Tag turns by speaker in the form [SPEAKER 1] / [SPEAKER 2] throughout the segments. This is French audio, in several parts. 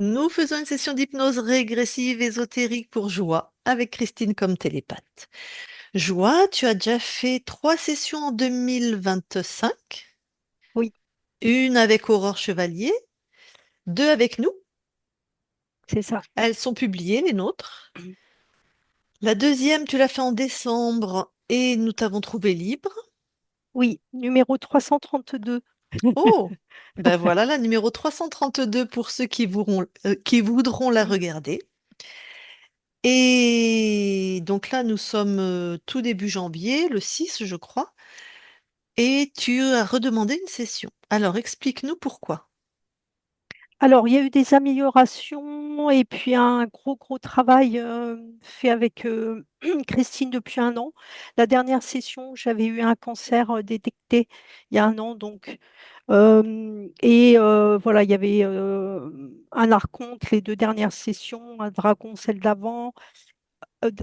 [SPEAKER 1] Nous faisons une session d'hypnose régressive ésotérique pour Joie avec Christine comme télépathe. Joie, tu as déjà fait 3 sessions en 2025,
[SPEAKER 2] Oui,
[SPEAKER 1] une avec Aurore Chevalier, deux avec nous.
[SPEAKER 2] c'est ça.
[SPEAKER 1] Elles sont publiées, les nôtres. La deuxième, tu l'as fait en décembre et nous t'avons trouvé libre.
[SPEAKER 2] Oui, numéro 332.
[SPEAKER 1] Oh, ben voilà la numéro 332 pour ceux qui voudront la regarder. Et donc là, nous sommes tout début janvier, le 6, je crois, et tu as redemandé une session. Alors, explique-nous pourquoi.
[SPEAKER 2] Alors, il y a eu des améliorations et puis un gros travail fait avec Christine depuis un an. La dernière session, j'avais eu un cancer détecté il y a un an, donc voilà, il y avait un archonte les deux dernières sessions, un dragon celle d'avant,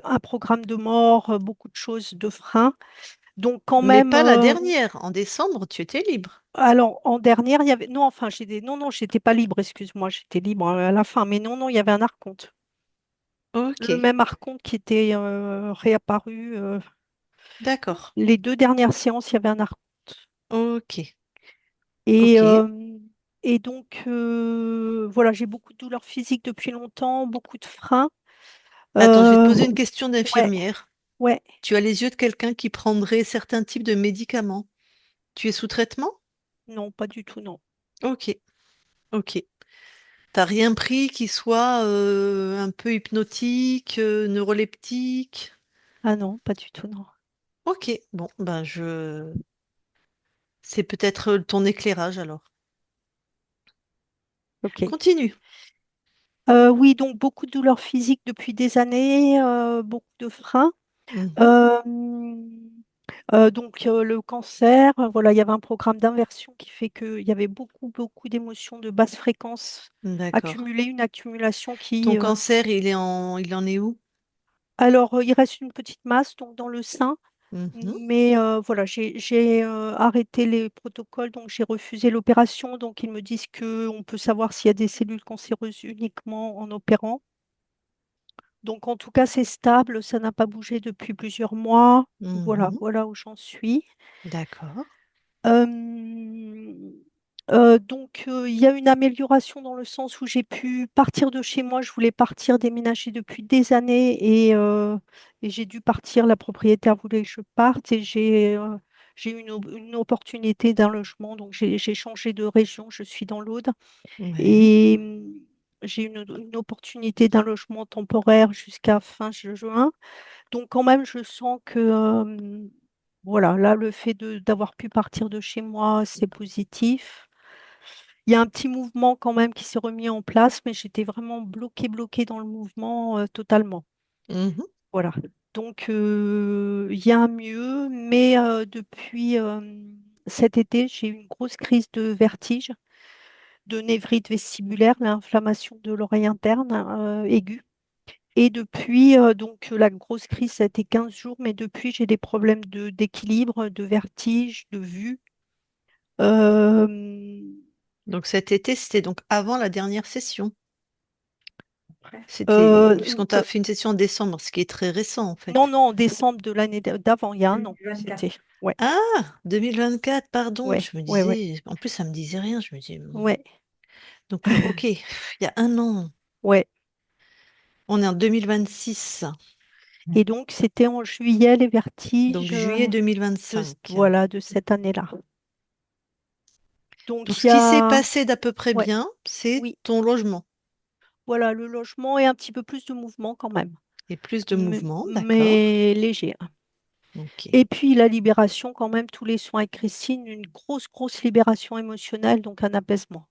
[SPEAKER 2] un programme de mort, beaucoup de choses, de freins. Donc quand
[SPEAKER 1] Mais
[SPEAKER 2] même,
[SPEAKER 1] pas la dernière. En décembre, tu étais libre.
[SPEAKER 2] alors en dernière, il y avait non, enfin non, j'étais pas libre, excuse-moi, j'étais libre à la fin, mais non, il y avait un archonte, le
[SPEAKER 1] Ok,
[SPEAKER 2] même archonte qui était réapparu
[SPEAKER 1] d'accord.
[SPEAKER 2] les deux dernières séances, il y avait un archonte.
[SPEAKER 1] Ok,
[SPEAKER 2] Et
[SPEAKER 1] ok.
[SPEAKER 2] donc voilà, j'ai beaucoup de douleurs physiques depuis longtemps, beaucoup de freins.
[SPEAKER 1] Attends, je vais te
[SPEAKER 2] Euh,
[SPEAKER 1] poser une question
[SPEAKER 2] ouais,
[SPEAKER 1] d'infirmière.
[SPEAKER 2] ouais,
[SPEAKER 1] Tu as les yeux de quelqu'un qui prendrait certains types de médicaments. Tu es sous traitement?
[SPEAKER 2] non, pas du tout, non.
[SPEAKER 1] Ok, ok. T'as rien pris qui soit un peu hypnotique, neuroleptique?
[SPEAKER 2] Ah non, pas du tout, non.
[SPEAKER 1] Ok, bon, c'est peut-être ton éclairage alors.
[SPEAKER 2] Ok.
[SPEAKER 1] Continue.
[SPEAKER 2] Oui, donc beaucoup de douleurs physiques depuis des années, beaucoup de freins.
[SPEAKER 1] Mhm.
[SPEAKER 2] Euh, le cancer, voilà, il y avait un programme d'inversion qui fait qu'il y avait beaucoup d'émotions de basse fréquence
[SPEAKER 1] D'accord.
[SPEAKER 2] accumulées, une accumulation
[SPEAKER 1] Ton
[SPEAKER 2] qui...
[SPEAKER 1] cancer, il en est où?
[SPEAKER 2] alors, il reste une petite masse donc dans le sein,
[SPEAKER 1] Mhm.
[SPEAKER 2] mais voilà, j'ai arrêté les protocoles, donc j'ai refusé l'opération, donc ils me disent qu'on peut savoir s'il y a des cellules cancéreuses uniquement en opérant. Donc en tout cas, c'est stable, ça n'a pas bougé depuis plusieurs mois. Voilà,
[SPEAKER 1] Mhm.
[SPEAKER 2] voilà où j'en suis.
[SPEAKER 1] D'accord.
[SPEAKER 2] Euh, il y a une amélioration dans le sens où j'ai pu partir de chez moi. Je voulais partir déménager depuis des années et j'ai dû partir. La propriétaire voulait que je parte et j'ai eu une opportunité d'un logement. Donc j'ai changé de région. Je suis dans l'Aude
[SPEAKER 1] Ouais.
[SPEAKER 2] et j'ai une opportunité d'un logement temporaire jusqu'à fin juin. Donc quand même, je sens que voilà, là, le fait d'avoir pu partir de chez moi, c'est positif. Il y a un petit mouvement quand même qui s'est remis en place, mais j'étais vraiment bloquée dans le mouvement totalement.
[SPEAKER 1] Mhm.
[SPEAKER 2] Voilà. Donc il y a un mieux, mais depuis cet été, j'ai eu une grosse crise de vertige, de névrite vestibulaire, l'inflammation de l'oreille interne aiguë. Et depuis, la grosse crise, ça a été 15 jours, mais depuis, j'ai des problèmes d'équilibre, de vertige, de vue. Euh,
[SPEAKER 1] Donc cet été, c'était donc avant la dernière session. C'était
[SPEAKER 2] euh,
[SPEAKER 1] puisqu'on t'a fait une session en décembre, ce qui est très récent en
[SPEAKER 2] non,
[SPEAKER 1] fait.
[SPEAKER 2] non, en décembre de l'année d'avant, il y a un an, c'était. Ouais,
[SPEAKER 1] Ah, 2024, pardon.
[SPEAKER 2] ouais,
[SPEAKER 1] Je me
[SPEAKER 2] ouais, ouais,
[SPEAKER 1] disais, en plus ça me disait rien. Je me dis,
[SPEAKER 2] ouais,
[SPEAKER 1] donc ok, il y a un an.
[SPEAKER 2] ouais.
[SPEAKER 1] On est en 2026,
[SPEAKER 2] Et donc, c'était en juillet, les
[SPEAKER 1] donc
[SPEAKER 2] vertiges
[SPEAKER 1] juillet
[SPEAKER 2] de,
[SPEAKER 1] 2025.
[SPEAKER 2] voilà, de cette année-là.
[SPEAKER 1] Donc
[SPEAKER 2] Donc,
[SPEAKER 1] ce
[SPEAKER 2] il y
[SPEAKER 1] qui s'est
[SPEAKER 2] a,
[SPEAKER 1] passé d'à peu près
[SPEAKER 2] ouais,
[SPEAKER 1] bien, c'est
[SPEAKER 2] oui,
[SPEAKER 1] ton logement
[SPEAKER 2] voilà, le logement et un petit peu plus de mouvement quand même,
[SPEAKER 1] et plus de mouvement, d'accord.
[SPEAKER 2] mais léger.
[SPEAKER 1] Ok,
[SPEAKER 2] Et puis la libération, quand même, tous les soins avec Christine, une grosse libération émotionnelle, donc un apaisement.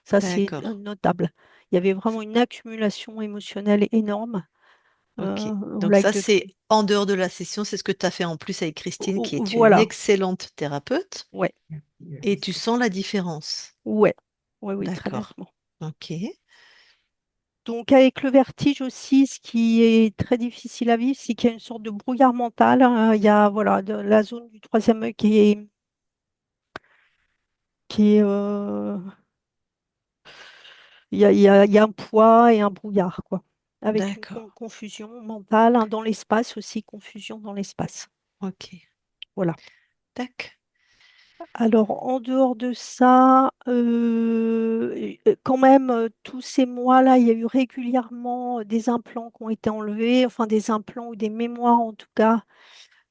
[SPEAKER 2] Ça, c'est
[SPEAKER 1] d'accord.
[SPEAKER 2] notable. Il y avait vraiment une accumulation émotionnelle énorme.
[SPEAKER 1] Ok. Donc
[SPEAKER 2] Like
[SPEAKER 1] ça, c'est
[SPEAKER 2] depuis.
[SPEAKER 1] en dehors de la session, c'est ce que tu as fait en plus avec Christine, qui est une
[SPEAKER 2] Voilà.
[SPEAKER 1] excellente thérapeute,
[SPEAKER 2] Ouais.
[SPEAKER 1] et tu sens la différence.
[SPEAKER 2] Ouais. Ouais, oui, très
[SPEAKER 1] D'accord.
[SPEAKER 2] nettement.
[SPEAKER 1] Ok.
[SPEAKER 2] Donc avec le vertige aussi, ce qui est très difficile à vivre, c'est qu'il y a une sorte de brouillard mental. Il y a voilà la zone du troisième œil qui est il y a un poids et un brouillard, quoi. Avec une
[SPEAKER 1] D'accord.
[SPEAKER 2] confusion mentale, hein, dans l'espace aussi, confusion dans l'espace.
[SPEAKER 1] Ok.
[SPEAKER 2] Voilà.
[SPEAKER 1] Tac.
[SPEAKER 2] Alors, en dehors de ça, quand même, tous ces mois-là, il y a eu régulièrement des implants qui ont été enlevés, enfin des implants ou des mémoires en tout cas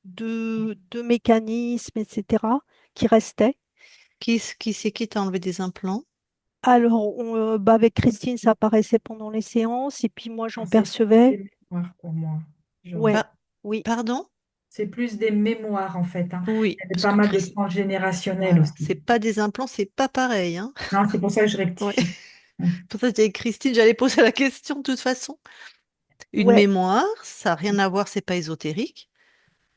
[SPEAKER 2] de mécanismes, etc., qui restaient.
[SPEAKER 1] Qui c'est qui t'a enlevé des implants?
[SPEAKER 2] Alors, bah, avec Christine, ça apparaissait pendant les séances, et puis moi,
[SPEAKER 3] Ah,
[SPEAKER 2] j'en
[SPEAKER 3] c'est plus
[SPEAKER 2] percevais.
[SPEAKER 3] des mémoires pour moi. Genre.
[SPEAKER 2] Ouais,
[SPEAKER 1] Pa-
[SPEAKER 2] oui,
[SPEAKER 1] Pardon?
[SPEAKER 3] C'est plus des mémoires en fait, hein.
[SPEAKER 1] Oui,
[SPEAKER 3] Il y avait
[SPEAKER 1] parce
[SPEAKER 3] pas
[SPEAKER 1] que
[SPEAKER 3] mal de transgénérationnel
[SPEAKER 1] voilà,
[SPEAKER 3] aussi.
[SPEAKER 1] c'est pas des implants, c'est pas pareil, hein.
[SPEAKER 3] Non, c'est pour ça que je
[SPEAKER 1] Ouais.
[SPEAKER 3] rectifie. Mm.
[SPEAKER 1] Pour ça, j'ai Christine, j'allais poser la question de toute façon. Une
[SPEAKER 2] ouais,
[SPEAKER 1] mémoire, ça n'a rien à voir, c'est pas ésotérique.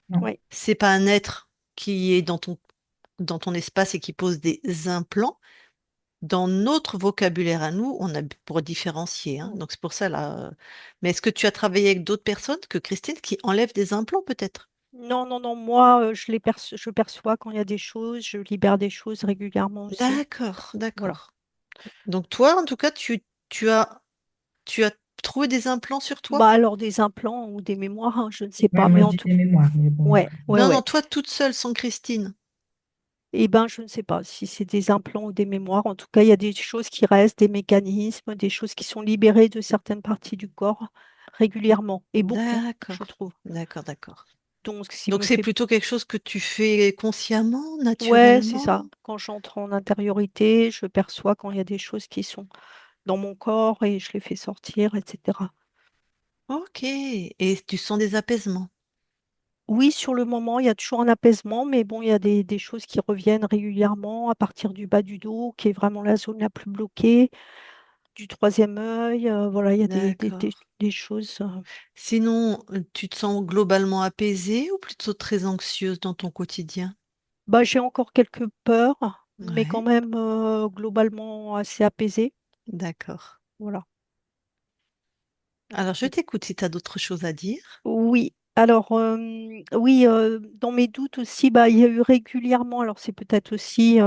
[SPEAKER 3] Non.
[SPEAKER 2] ouais.
[SPEAKER 1] C'est pas un être qui est dans ton espace et qui pose des implants. Dans notre vocabulaire à nous, on a pour différencier, hein. Donc c'est pour ça là. Mais est-ce que tu as travaillé avec d'autres personnes que Christine qui enlèvent des implants peut-être?
[SPEAKER 2] Non, non, non, moi, je perçois quand il y a des choses, je libère des choses régulièrement aussi.
[SPEAKER 1] D'accord,
[SPEAKER 2] Voilà.
[SPEAKER 1] d'accord. Donc toi, en tout cas, tu as, tu as trouvé des implants sur toi?
[SPEAKER 2] Bah alors des implants ou des mémoires, hein, je ne sais
[SPEAKER 3] Ouais,
[SPEAKER 2] pas,
[SPEAKER 3] moi
[SPEAKER 2] mais
[SPEAKER 3] je
[SPEAKER 2] en
[SPEAKER 3] dis
[SPEAKER 2] tout
[SPEAKER 3] des mémoires, mais bon,
[SPEAKER 2] ouais,
[SPEAKER 3] après.
[SPEAKER 2] ouais,
[SPEAKER 1] Non, non,
[SPEAKER 2] ouais.
[SPEAKER 1] toi toute seule sans Christine.
[SPEAKER 2] Eh ben, je ne sais pas si c'est des implants ou des mémoires. En tout cas, il y a des choses qui restent, des mécanismes, des choses qui sont libérées de certaines parties du corps régulièrement et beaucoup, je
[SPEAKER 1] D'accord,
[SPEAKER 2] trouve.
[SPEAKER 1] d'accord, d'accord.
[SPEAKER 2] Donc, ce qui
[SPEAKER 1] Donc
[SPEAKER 2] me
[SPEAKER 1] c'est
[SPEAKER 2] fait,
[SPEAKER 1] plutôt quelque chose que tu fais consciemment,
[SPEAKER 2] ouais, c'est ça.
[SPEAKER 1] naturellement.
[SPEAKER 2] Quand j'entre en intériorité, je perçois quand il y a des choses qui sont dans mon corps et je les fais sortir, etc.
[SPEAKER 1] Ok. Et tu sens des apaisements.
[SPEAKER 2] Oui, sur le moment, il y a toujours un apaisement, mais bon, il y a des choses qui reviennent régulièrement à partir du bas du dos, qui est vraiment la zone la plus bloquée, du troisième œil. Voilà, il y a
[SPEAKER 1] D'accord.
[SPEAKER 2] des choses.
[SPEAKER 1] Sinon, tu te sens globalement apaisée ou plutôt très anxieuse dans ton quotidien?
[SPEAKER 2] Bah, j'ai encore quelques peurs, mais quand
[SPEAKER 1] Ouais,
[SPEAKER 2] même globalement assez apaisée.
[SPEAKER 1] d'accord.
[SPEAKER 2] Voilà.
[SPEAKER 1] Alors, je t'écoute si tu as d'autres choses à dire.
[SPEAKER 2] Oui. Alors, oui, dans mes doutes aussi, bah, il y a eu régulièrement, alors c'est peut-être aussi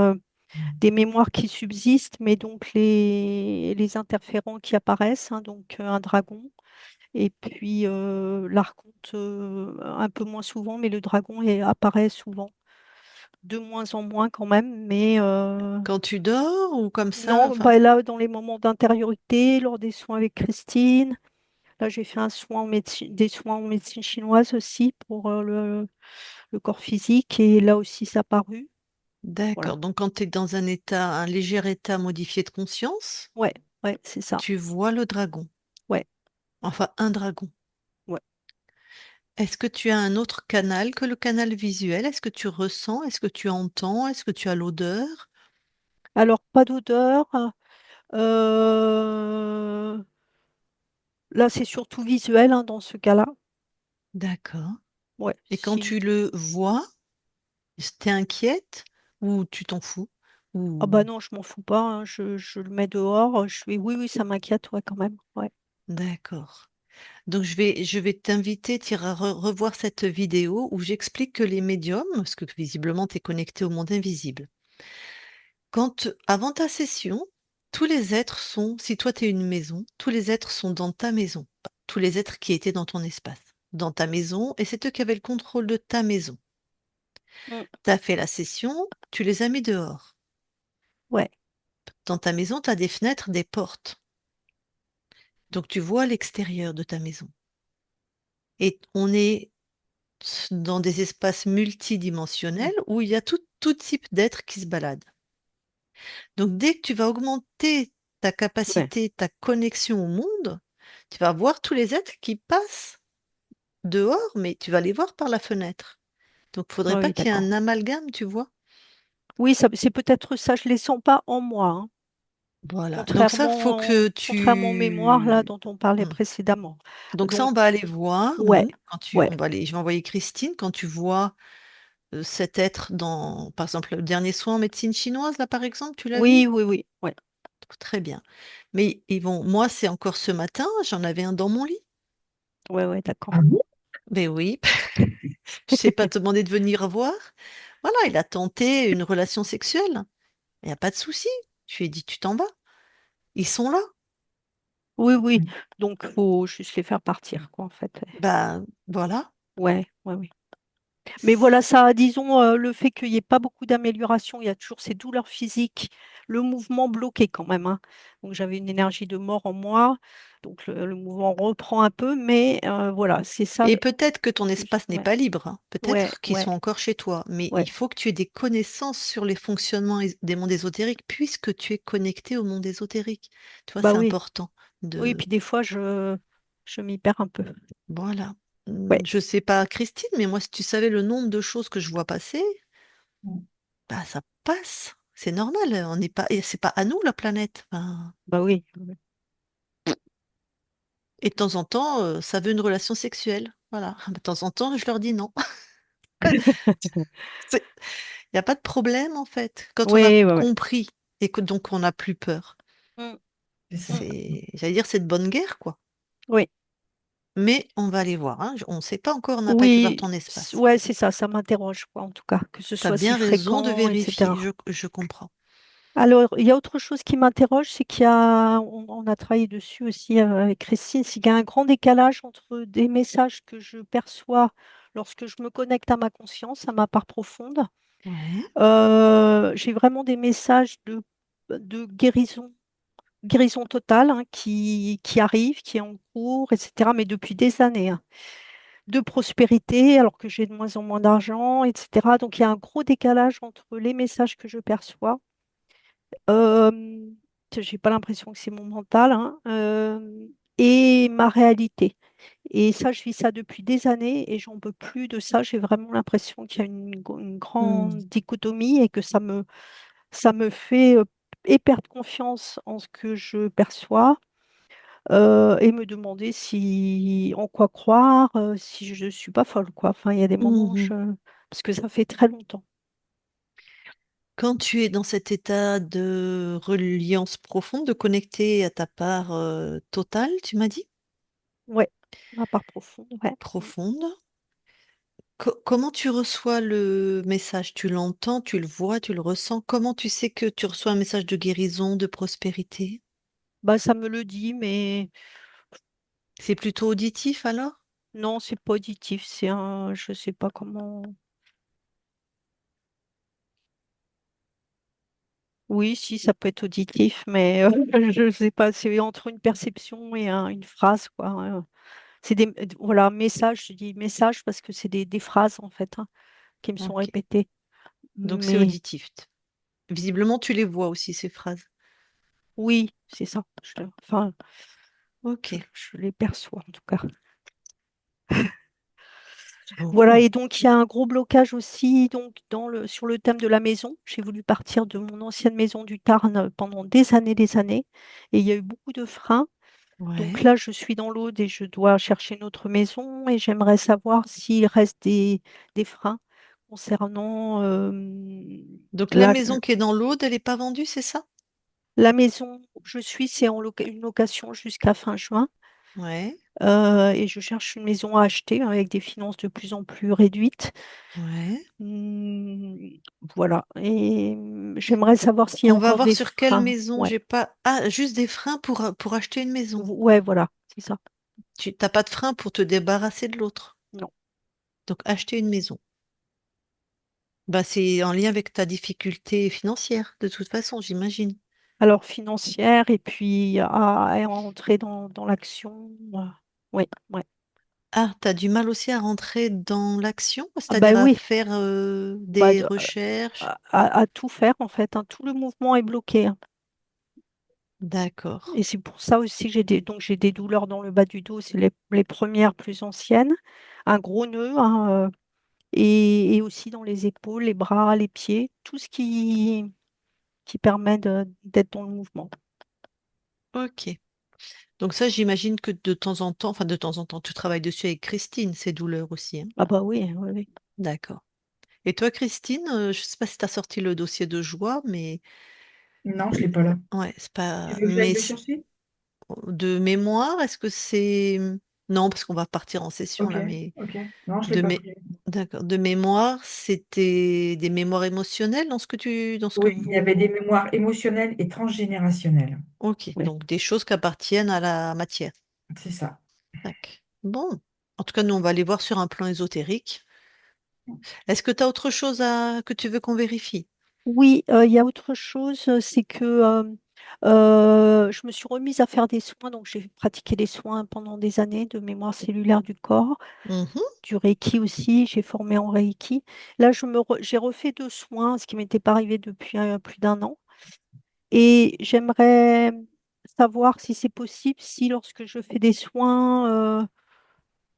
[SPEAKER 2] des mémoires qui subsistent, mais donc les interférents qui apparaissent, hein, donc un dragon. Et puis l'archonte un peu moins souvent, mais le dragon apparaît souvent, de moins en moins quand même. Mais
[SPEAKER 1] Quand tu dors ou comme ça,
[SPEAKER 2] non,
[SPEAKER 1] enfin,
[SPEAKER 2] bah, là, dans les moments d'intériorité, lors des soins avec Christine, là j'ai fait des soins en médecine chinoise aussi pour le corps physique, et là aussi ça a paru. Voilà.
[SPEAKER 1] d'accord. Donc, quand tu es dans un léger état modifié de conscience,
[SPEAKER 2] Ouais, ouais, c'est ça.
[SPEAKER 1] tu vois le dragon.
[SPEAKER 2] Ouais,
[SPEAKER 1] Enfin, un dragon.
[SPEAKER 2] ouais.
[SPEAKER 1] Est-ce que tu as un autre canal que le canal visuel? Est-ce que tu ressens? Est-ce que tu entends? Est-ce que tu as l'odeur?
[SPEAKER 2] Alors, pas d'odeur. euh, Là, c'est surtout visuel, hein, dans ce cas-là.
[SPEAKER 1] D'accord.
[SPEAKER 2] Ouais,
[SPEAKER 1] Et quand
[SPEAKER 2] si.
[SPEAKER 1] tu le vois, t'es inquiète ou tu t'en fous?
[SPEAKER 2] Ah
[SPEAKER 1] Ou
[SPEAKER 2] bah non, je m'en fous pas, hein, je le mets dehors. Je fais oui, oui, ça m'inquiète, ouais, quand même. Ouais.
[SPEAKER 1] d'accord. Donc je vais t'inviter Thierry, à revoir cette vidéo où j'explique que les médiums, parce que visiblement tu es connecté au monde invisible, avant ta session, tous les êtres sont, si toi tu es une maison, tous les êtres sont dans ta maison, tous les êtres qui étaient dans ton espace, dans ta maison, et c'est eux qui avaient le contrôle de ta maison.
[SPEAKER 2] Mm.
[SPEAKER 1] Tu as fait la session, tu les as mis dehors.
[SPEAKER 2] Ouais,
[SPEAKER 1] Dans ta maison, tu as des fenêtres, des portes. Donc tu vois l'extérieur de ta maison. Et on est dans des espaces multidimensionnels où il y a tout type d'êtres qui se baladent. Donc dès que tu vas augmenter ta
[SPEAKER 2] ouais.
[SPEAKER 1] capacité, ta connexion au monde, tu vas voir tous les êtres qui passent dehors, mais tu vas les voir par la fenêtre. Donc il faudrait
[SPEAKER 2] Ouais,
[SPEAKER 1] pas
[SPEAKER 2] oui,
[SPEAKER 1] qu'il y ait
[SPEAKER 2] d'accord.
[SPEAKER 1] un amalgame, tu vois.
[SPEAKER 2] Oui, ça, c'est peut-être ça, je les sens pas en moi, hein,
[SPEAKER 1] Voilà. Donc ça, faut que
[SPEAKER 2] contrairement aux mémoires là
[SPEAKER 1] tu...
[SPEAKER 2] dont on parlait
[SPEAKER 1] Hmm.
[SPEAKER 2] précédemment.
[SPEAKER 1] Donc ça,
[SPEAKER 2] Donc,
[SPEAKER 1] on va aller voir,
[SPEAKER 2] ouais,
[SPEAKER 1] nous,
[SPEAKER 2] ouais.
[SPEAKER 1] je vais envoyer Christine, quand tu vois cet être par exemple, le dernier soin en médecine chinoise, là, par exemple, tu l'as vu?
[SPEAKER 2] Oui, oui, oui, ouais,
[SPEAKER 1] Très bien. Mais moi, c'est encore ce matin, j'en avais un dans mon lit.
[SPEAKER 2] ouais, ouais, d'accord.
[SPEAKER 3] Ah bon?
[SPEAKER 1] Ben oui, je sais pas te demander de venir voir. Voilà, il a tenté une relation sexuelle. Il n'y a pas de souci. Je lui ai dit, tu t'en vas. Ils sont là.
[SPEAKER 2] Oui, oui.
[SPEAKER 3] Mm.
[SPEAKER 2] Donc, faut juste les faire partir, quoi, en fait.
[SPEAKER 1] Bah voilà.
[SPEAKER 2] Ouais, ouais, oui. Mais voilà, ça, disons, le fait qu'il n'y ait pas beaucoup d'amélioration, il y a toujours ces douleurs physiques, le mouvement bloqué quand même, hein. Donc j'avais une énergie de mort en moi, donc le mouvement reprend un peu, mais voilà, c'est ça
[SPEAKER 1] Et peut-être que ton
[SPEAKER 2] le plus.
[SPEAKER 1] espace n'est
[SPEAKER 2] Ouais,
[SPEAKER 1] pas libre, hein.
[SPEAKER 2] ouais,
[SPEAKER 1] Peut-être qu'ils
[SPEAKER 2] ouais,
[SPEAKER 1] sont encore chez toi, mais
[SPEAKER 2] ouais.
[SPEAKER 1] il faut que tu aies des connaissances sur les fonctionnements des mondes ésotériques, puisque tu es connecté au monde ésotérique. Tu vois,
[SPEAKER 2] Bah
[SPEAKER 1] c'est
[SPEAKER 2] oui,
[SPEAKER 1] important
[SPEAKER 2] oui,
[SPEAKER 1] de...
[SPEAKER 2] puis des fois, je m'y perds un peu.
[SPEAKER 1] Voilà.
[SPEAKER 2] Ouais,
[SPEAKER 1] Je sais pas, Christine, mais moi, si tu savais le nombre de choses que je vois passer,
[SPEAKER 3] Mm.
[SPEAKER 1] bah ça passe. C'est normal, on n'est pas... et c'est pas à nous, la planète. Enfin,
[SPEAKER 2] bah oui. Ouais.
[SPEAKER 1] et de temps en temps, ça veut une relation sexuelle. Voilà. De temps en temps, je leur dis non. Il n'y a pas de problème, en fait. Quand on a
[SPEAKER 2] Oui, ouais, ouais.
[SPEAKER 1] compris et que donc on n'a plus peur,
[SPEAKER 2] Mm,
[SPEAKER 3] C'est ça.
[SPEAKER 2] mm.
[SPEAKER 1] j'allais dire, c'est de bonne guerre, quoi.
[SPEAKER 2] Oui,
[SPEAKER 1] Mais on va aller voir, hein. On ne sait pas encore, on n'a pas été voir
[SPEAKER 2] oui,
[SPEAKER 1] ton espace.
[SPEAKER 2] ouais, c'est ça m'interroge, quoi, en tout cas, que ce
[SPEAKER 1] Tu as
[SPEAKER 2] soit si
[SPEAKER 1] bien raison de
[SPEAKER 2] fréquent,
[SPEAKER 1] vérifier,
[SPEAKER 2] etc.
[SPEAKER 1] je comprends.
[SPEAKER 2] Alors, il y a autre chose qui m'interroge, c'est on a travaillé dessus aussi avec Christine, c'est qu'il y a un grand décalage entre des messages que je perçois lorsque je me connecte à ma conscience, à ma part profonde.
[SPEAKER 1] Ouais.
[SPEAKER 2] J'ai vraiment des messages de guérison, guérison totale, hein, qui arrivent, qui est en cours, etc., mais depuis des années, hein. De prospérité, alors que j'ai de moins en moins d'argent, etc. Donc, il y a un gros décalage entre les messages que je perçois. Euh, j'ai pas l'impression que c'est mon mental, hein, et ma réalité. Et ça, je vis ça depuis des années et j'en peux plus de ça. J'ai vraiment l'impression qu'il y a une grande
[SPEAKER 1] Hmm.
[SPEAKER 2] dichotomie et que ça me fait et perdre confiance en ce que je perçois et me demander si en quoi croire, si je ne suis pas folle, quoi. Enfin, il y a des moments où
[SPEAKER 1] Mhm.
[SPEAKER 2] parce que ça fait très longtemps.
[SPEAKER 1] Quand tu es dans cet état de reliance profonde, de connecter à ta part totale, tu m'as dit,
[SPEAKER 2] Ouais, ma part profonde, ouais.
[SPEAKER 1] profonde, comment tu reçois le message? Tu l'entends, tu le vois, tu le ressens? Comment tu sais que tu reçois un message de guérison, de prospérité?
[SPEAKER 2] Bah, ça me le dit, mais
[SPEAKER 1] C'est plutôt auditif alors?
[SPEAKER 2] non, c'est pas auditif, c'est un, je sais pas comment. Oui, si, ça peut être auditif, mais je sais pas, c'est entre une perception et une phrase, quoi. C'est des, voilà, messages, je dis messages parce que c'est des phrases, en fait, hein, qui me sont
[SPEAKER 1] Ok,
[SPEAKER 2] répétées.
[SPEAKER 1] donc c'est
[SPEAKER 2] Mais
[SPEAKER 1] auditif. Visiblement, tu les vois aussi, ces phrases.
[SPEAKER 2] oui, c'est ça. Enfin,
[SPEAKER 1] Ok.
[SPEAKER 2] je les perçois, en tout cas. Voilà,
[SPEAKER 1] Bon,
[SPEAKER 2] et donc il y a un gros blocage aussi donc, sur le thème de la maison. J'ai voulu partir de mon ancienne maison du Tarn pendant des années, et il y a eu beaucoup de freins. Donc
[SPEAKER 1] ouais.
[SPEAKER 2] là, je suis dans l'Aude et je dois chercher une autre maison et j'aimerais savoir s'il reste des freins concernant
[SPEAKER 1] Donc la
[SPEAKER 2] la,
[SPEAKER 1] maison qui est dans l'Aude, elle n'est pas vendue, c'est ça?
[SPEAKER 2] la maison où je suis. C'est une location jusqu'à fin juin.
[SPEAKER 1] Ouais,
[SPEAKER 2] Et je cherche une maison à acheter avec des finances de plus en plus réduites.
[SPEAKER 1] ouais.
[SPEAKER 2] Hmm, voilà. Et j'aimerais savoir s'il y a
[SPEAKER 1] On va
[SPEAKER 2] encore
[SPEAKER 1] voir
[SPEAKER 2] des
[SPEAKER 1] sur quelle
[SPEAKER 2] freins.
[SPEAKER 1] maison.
[SPEAKER 2] Ouais,
[SPEAKER 1] J'ai pas. Ah, juste des freins pour acheter une maison.
[SPEAKER 2] ouais, voilà, c'est ça.
[SPEAKER 1] Tu t'as pas de frein pour te débarrasser de l'autre.
[SPEAKER 2] Non.
[SPEAKER 1] Donc acheter une maison. Bah, c'est en lien avec ta difficulté financière, de toute façon, j'imagine.
[SPEAKER 2] Alors financière et puis à entrer dans l'action. Oui, ouais.
[SPEAKER 1] Ah, t'as du mal aussi à rentrer dans l'action,
[SPEAKER 2] Ah bah
[SPEAKER 1] c'est-à-dire à
[SPEAKER 2] oui,
[SPEAKER 1] faire
[SPEAKER 2] bah
[SPEAKER 1] des recherches.
[SPEAKER 2] à tout faire en fait, hein. Tout le mouvement est bloqué, hein.
[SPEAKER 1] D'accord.
[SPEAKER 2] Et c'est pour ça aussi que donc j'ai des douleurs dans le bas du dos, c'est les premières plus anciennes, un gros nœud, hein, et aussi dans les épaules, les bras, les pieds, tout ce qui permet d'être dans le mouvement.
[SPEAKER 1] Ok. Donc ça, j'imagine que de temps en temps, enfin de temps en temps, tu travailles dessus avec Christine, ces douleurs aussi, hein.
[SPEAKER 2] Ah bah oui, oui, oui.
[SPEAKER 1] D'accord. Et toi, Christine, je sais pas si tu as sorti le dossier de joie, mais
[SPEAKER 3] Non, je l'ai pas là.
[SPEAKER 1] ouais, c'est
[SPEAKER 3] Tu
[SPEAKER 1] pas.
[SPEAKER 3] veux que j'aille le chercher?
[SPEAKER 1] De mémoire, est-ce que c'est. Non, parce qu'on va partir en session
[SPEAKER 3] Ok,
[SPEAKER 1] là, mais
[SPEAKER 3] ok. Non, je l'ai
[SPEAKER 1] de,
[SPEAKER 3] pas pris.
[SPEAKER 1] D'accord. De mémoire, c'était des mémoires émotionnelles dans ce que
[SPEAKER 3] Oui, il y avait
[SPEAKER 1] vous...
[SPEAKER 3] des mémoires émotionnelles et transgénérationnelles.
[SPEAKER 1] Ok,
[SPEAKER 2] Oui.
[SPEAKER 1] donc des choses qui appartiennent à la matière.
[SPEAKER 3] C'est ça.
[SPEAKER 1] Tac. Bon. En tout cas, nous, on va aller voir sur un plan ésotérique. Est-ce que tu as autre chose que tu veux qu'on vérifie?
[SPEAKER 2] Oui, il y a autre chose, c'est que je me suis remise à faire des soins, donc j'ai pratiqué des soins pendant des années de mémoire cellulaire du corps,
[SPEAKER 1] Mhm.
[SPEAKER 2] du Reiki aussi, j'ai formé en Reiki. Là, j'ai refait 2 soins, ce qui m'était pas arrivé depuis plus d'1 an. Et j'aimerais savoir si c'est possible, si lorsque je fais des soins,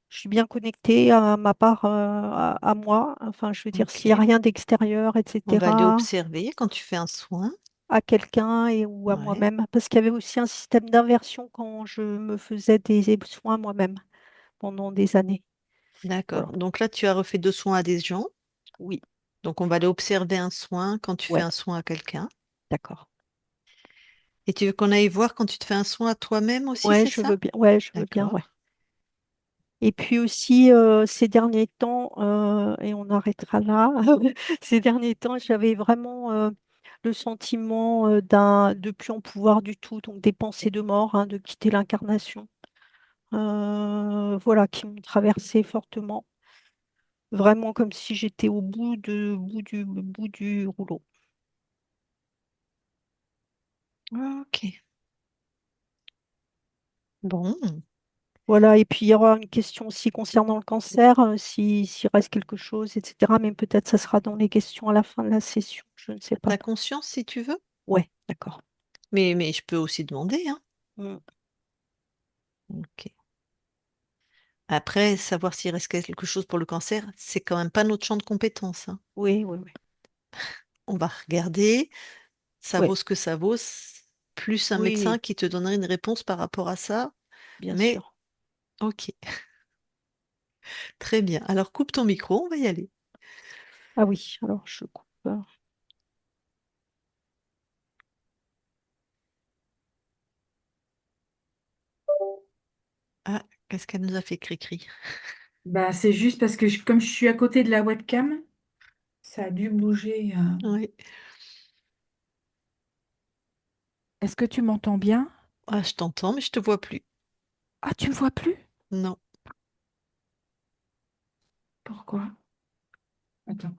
[SPEAKER 2] je suis bien connectée à ma part, à moi. Enfin, je veux dire, s'il n'y a
[SPEAKER 1] Ok.
[SPEAKER 2] rien d'extérieur,
[SPEAKER 1] On va aller
[SPEAKER 2] etc.,
[SPEAKER 1] observer quand tu fais un soin.
[SPEAKER 2] à quelqu'un ou à
[SPEAKER 1] Ouais.
[SPEAKER 2] moi-même. Parce qu'il y avait aussi un système d'inversion quand je me faisais des soins moi-même pendant des années. Voilà.
[SPEAKER 1] D'accord. Donc là, tu as refait 2 soins à des gens.
[SPEAKER 2] Oui,
[SPEAKER 1] Donc on va aller observer un soin quand tu fais
[SPEAKER 2] ouais,
[SPEAKER 1] un soin à quelqu'un.
[SPEAKER 2] d'accord.
[SPEAKER 1] Et tu veux qu'on aille voir quand tu te fais un soin à toi-même aussi,
[SPEAKER 2] Ouais,
[SPEAKER 1] c'est
[SPEAKER 2] je
[SPEAKER 1] ça?
[SPEAKER 2] veux bien. Ouais, je veux bien, ouais.
[SPEAKER 1] D'accord.
[SPEAKER 2] Et puis aussi, ces derniers temps, et on arrêtera là, ces derniers temps, j'avais vraiment le sentiment de plus en pouvoir du tout, donc des pensées de mort, hein, de quitter l'incarnation, voilà, qui m'ont traversé fortement, vraiment comme si j'étais au bout du rouleau.
[SPEAKER 1] Ok. Bon.
[SPEAKER 2] Voilà, et puis il y aura une question aussi concernant le cancer, s'il reste quelque chose, etc. Mais peut-être ça sera dans les questions à la fin de la session, je ne sais pas.
[SPEAKER 1] T'as conscience si tu veux?
[SPEAKER 2] Ouais, d'accord.
[SPEAKER 1] Mais je peux aussi demander, hein.
[SPEAKER 2] Mm.
[SPEAKER 1] Ok. Après, savoir s'il reste quelque chose pour le cancer, c'est quand même pas notre champ de compétence, hein.
[SPEAKER 2] Oui, oui, oui.
[SPEAKER 1] On va regarder, ça
[SPEAKER 2] Oui,
[SPEAKER 1] vaut ce que ça vaut, plus un médecin
[SPEAKER 2] oui,
[SPEAKER 1] qui te donnerait une réponse par rapport à ça.
[SPEAKER 2] bien
[SPEAKER 1] Mais
[SPEAKER 2] sûr.
[SPEAKER 1] ok, très bien. Alors coupe ton micro, on va y aller.
[SPEAKER 2] Ah oui, alors je coupe.
[SPEAKER 1] Ah, qu'est-ce qu'elle nous a fait cri-cri?
[SPEAKER 3] Bah, c'est juste parce que comme je suis à côté de la webcam, ça a dû bouger.
[SPEAKER 1] Oui.
[SPEAKER 3] Est-ce que tu m'entends bien?
[SPEAKER 1] Ah, je t'entends, mais je te vois plus.
[SPEAKER 3] Ah, tu me vois plus?
[SPEAKER 1] Non.
[SPEAKER 3] Pourquoi? Attends.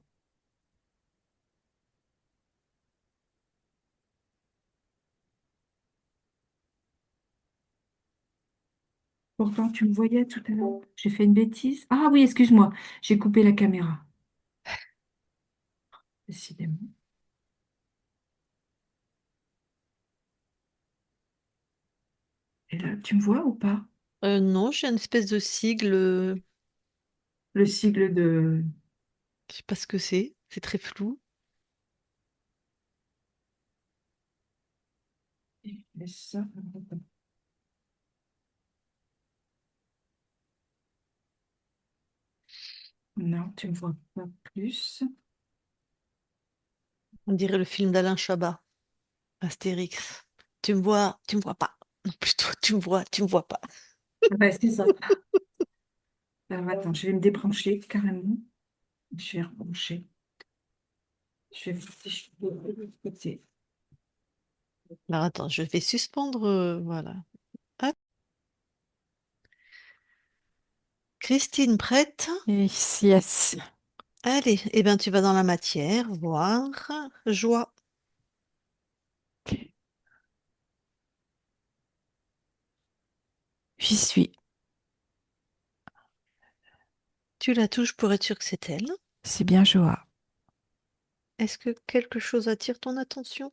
[SPEAKER 3] Pourtant, tu me voyais tout à l'heure. J'ai fait une bêtise. Ah oui, excuse-moi. J'ai coupé la caméra. Décidément. Et là, tu me vois ou pas?
[SPEAKER 1] Non, j'ai une espèce de sigle,
[SPEAKER 3] Le sigle de...
[SPEAKER 1] je sais pas ce que c'est. C'est très flou.
[SPEAKER 3] Et ça. Non, tu me vois pas plus.
[SPEAKER 1] On dirait le film d'Alain Chabat, Astérix. Tu me vois pas. Non, plutôt, tu me vois pas.
[SPEAKER 3] Ouais, c'est ça. Alors, attends, je vais me débrancher carrément. Je vais rebrancher. Je vais voir si je peux de l'autre côté.
[SPEAKER 1] Alors attends, je vais suspendre. Voilà. Hop. Christine, prête?
[SPEAKER 3] Yes, yes.
[SPEAKER 1] Allez, eh ben, tu vas dans la matière, voir, joie.
[SPEAKER 3] J'y suis.
[SPEAKER 1] Tu la touches pour être sûr que c'est elle.
[SPEAKER 3] C'est bien Joa.
[SPEAKER 1] Est-ce que quelque chose attire ton attention?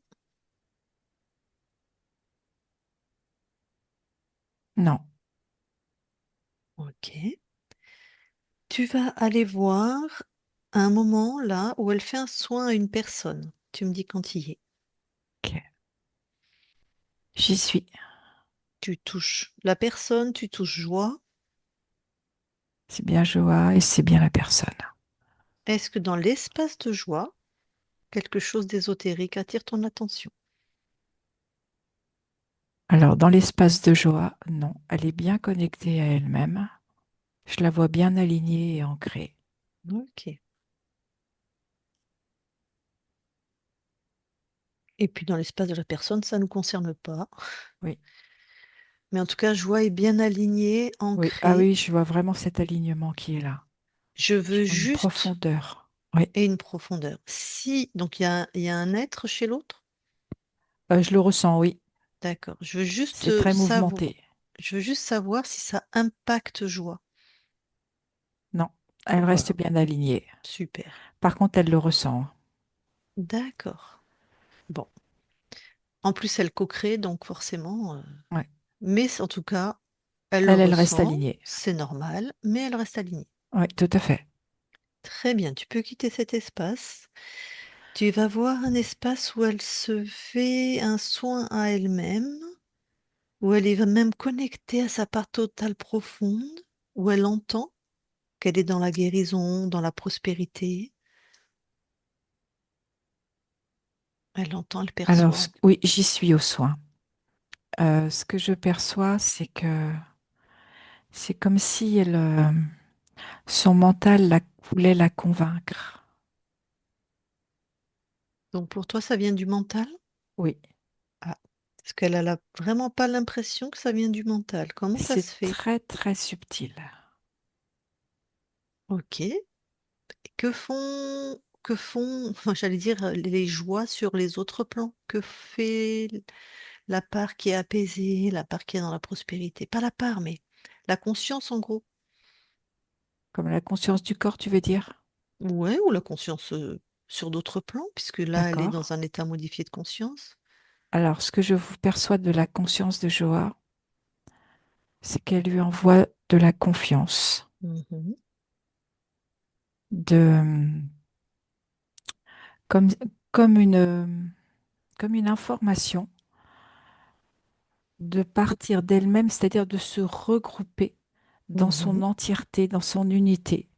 [SPEAKER 3] Non.
[SPEAKER 1] Ok. Tu vas aller voir un moment là où elle fait un soin à une personne. Tu me dis quand il y est.
[SPEAKER 3] Ok. J'y suis.
[SPEAKER 1] Tu touches la personne, tu touches joie.
[SPEAKER 3] C'est bien Joa et c'est bien la personne.
[SPEAKER 1] Est-ce que dans l'espace de joie, quelque chose d'ésotérique attire ton attention?
[SPEAKER 3] Alors, dans l'espace de Joa, non. Elle est bien connectée à elle-même. Je la vois bien alignée et ancrée.
[SPEAKER 1] Ok. Et puis dans l'espace de la personne, ça ne nous concerne pas.
[SPEAKER 4] Oui,
[SPEAKER 1] Mais en tout cas, joie est bien alignée,
[SPEAKER 4] oui. Ah
[SPEAKER 1] ancrée.
[SPEAKER 4] oui, je vois vraiment cet alignement qui est là.
[SPEAKER 1] Je
[SPEAKER 4] Je
[SPEAKER 1] veux
[SPEAKER 4] vois une
[SPEAKER 1] juste
[SPEAKER 4] profondeur. Oui,
[SPEAKER 1] et une profondeur. Si, donc il y a un être chez l'autre,
[SPEAKER 4] Je le ressens, oui.
[SPEAKER 1] d'accord. Je veux juste
[SPEAKER 4] C'est très
[SPEAKER 1] savoir,
[SPEAKER 4] mouvementé.
[SPEAKER 1] je veux juste savoir si ça impacte joie.
[SPEAKER 4] Non, elle reste
[SPEAKER 1] Voilà,
[SPEAKER 4] bien alignée.
[SPEAKER 1] super.
[SPEAKER 4] Par contre, elle le ressent.
[SPEAKER 1] D'accord. Bon. En plus, elle co-crée, donc forcément.
[SPEAKER 4] Ouais.
[SPEAKER 1] Mais en tout cas, elle le
[SPEAKER 4] Elle reste
[SPEAKER 1] ressent,
[SPEAKER 4] alignée.
[SPEAKER 1] c'est normal, mais elle reste alignée.
[SPEAKER 4] Oui, tout à fait.
[SPEAKER 1] Très bien, tu peux quitter cet espace. Tu vas voir un espace où elle se fait un soin à elle-même, où elle est même connectée à sa part totale profonde, où elle entend qu'elle est dans la guérison, dans la prospérité. Elle entend, elle
[SPEAKER 4] Alors,
[SPEAKER 1] perçoit.
[SPEAKER 4] oui, j'y suis au soin. Ce que je perçois, c'est que c'est comme si son mental voulait la convaincre.
[SPEAKER 1] Donc pour toi, ça vient du mental?
[SPEAKER 4] Oui,
[SPEAKER 1] Ah, parce qu'elle a vraiment pas l'impression que ça vient du mental. Comment ça se
[SPEAKER 4] c'est
[SPEAKER 1] fait?
[SPEAKER 4] très, très subtil.
[SPEAKER 1] Ok. Que font, enfin, j'allais dire, les joies sur les autres plans? Que fait la part qui est apaisée, la part qui est dans la prospérité? Pas la part, mais la conscience en gros.
[SPEAKER 4] Comme la conscience du corps, tu veux dire?
[SPEAKER 1] Ouais, ou la conscience sur d'autres plans, puisque là, elle est
[SPEAKER 4] D'accord.
[SPEAKER 1] dans un état modifié de conscience.
[SPEAKER 4] Alors, ce que je vous perçois de la conscience de Joa, c'est qu'elle lui envoie de la confiance,
[SPEAKER 1] Mhm.
[SPEAKER 4] de, comme, comme comme une information de partir d'elle-même, c'est-à-dire de se regrouper dans son
[SPEAKER 1] Mhm.
[SPEAKER 4] entièreté, dans son unité,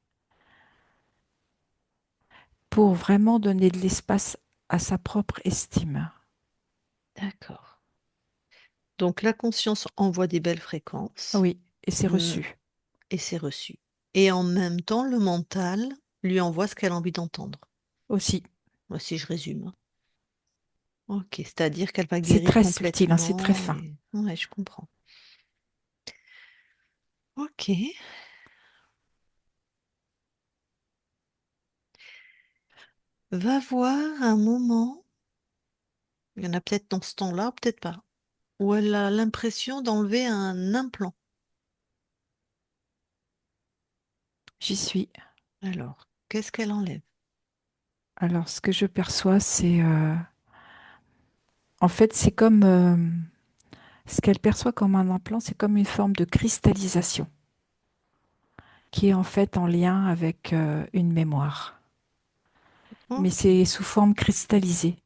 [SPEAKER 4] pour vraiment donner de l'espace à sa propre estime.
[SPEAKER 1] D'accord. Donc la conscience envoie des belles fréquences,
[SPEAKER 4] Oui, et c'est
[SPEAKER 1] mm,
[SPEAKER 4] reçu
[SPEAKER 1] et c'est reçu. Et en même temps, le mental lui envoie ce qu'elle a envie d'entendre.
[SPEAKER 4] aussi.
[SPEAKER 1] Moi, si je résume, hein. Ok, c'est-à-dire qu'elle va
[SPEAKER 4] C'est
[SPEAKER 1] guérir
[SPEAKER 4] très subtil, hein, c'est très
[SPEAKER 1] complètement
[SPEAKER 4] fin.
[SPEAKER 1] et ouais, je comprends. Ok, va voir un moment, il y en a peut-être dans ce temps-là, peut-être pas, où elle a l'impression d'enlever un implant.
[SPEAKER 4] J'y suis.
[SPEAKER 1] Alors, qu'est-ce qu'elle enlève?
[SPEAKER 4] Alors, ce que je perçois, c'est en fait, c'est comme ce qu'elle perçoit comme un implant, c'est comme une forme de cristallisation qui est en fait en lien avec une mémoire. Mais
[SPEAKER 1] Ok,
[SPEAKER 4] c'est sous forme cristallisée,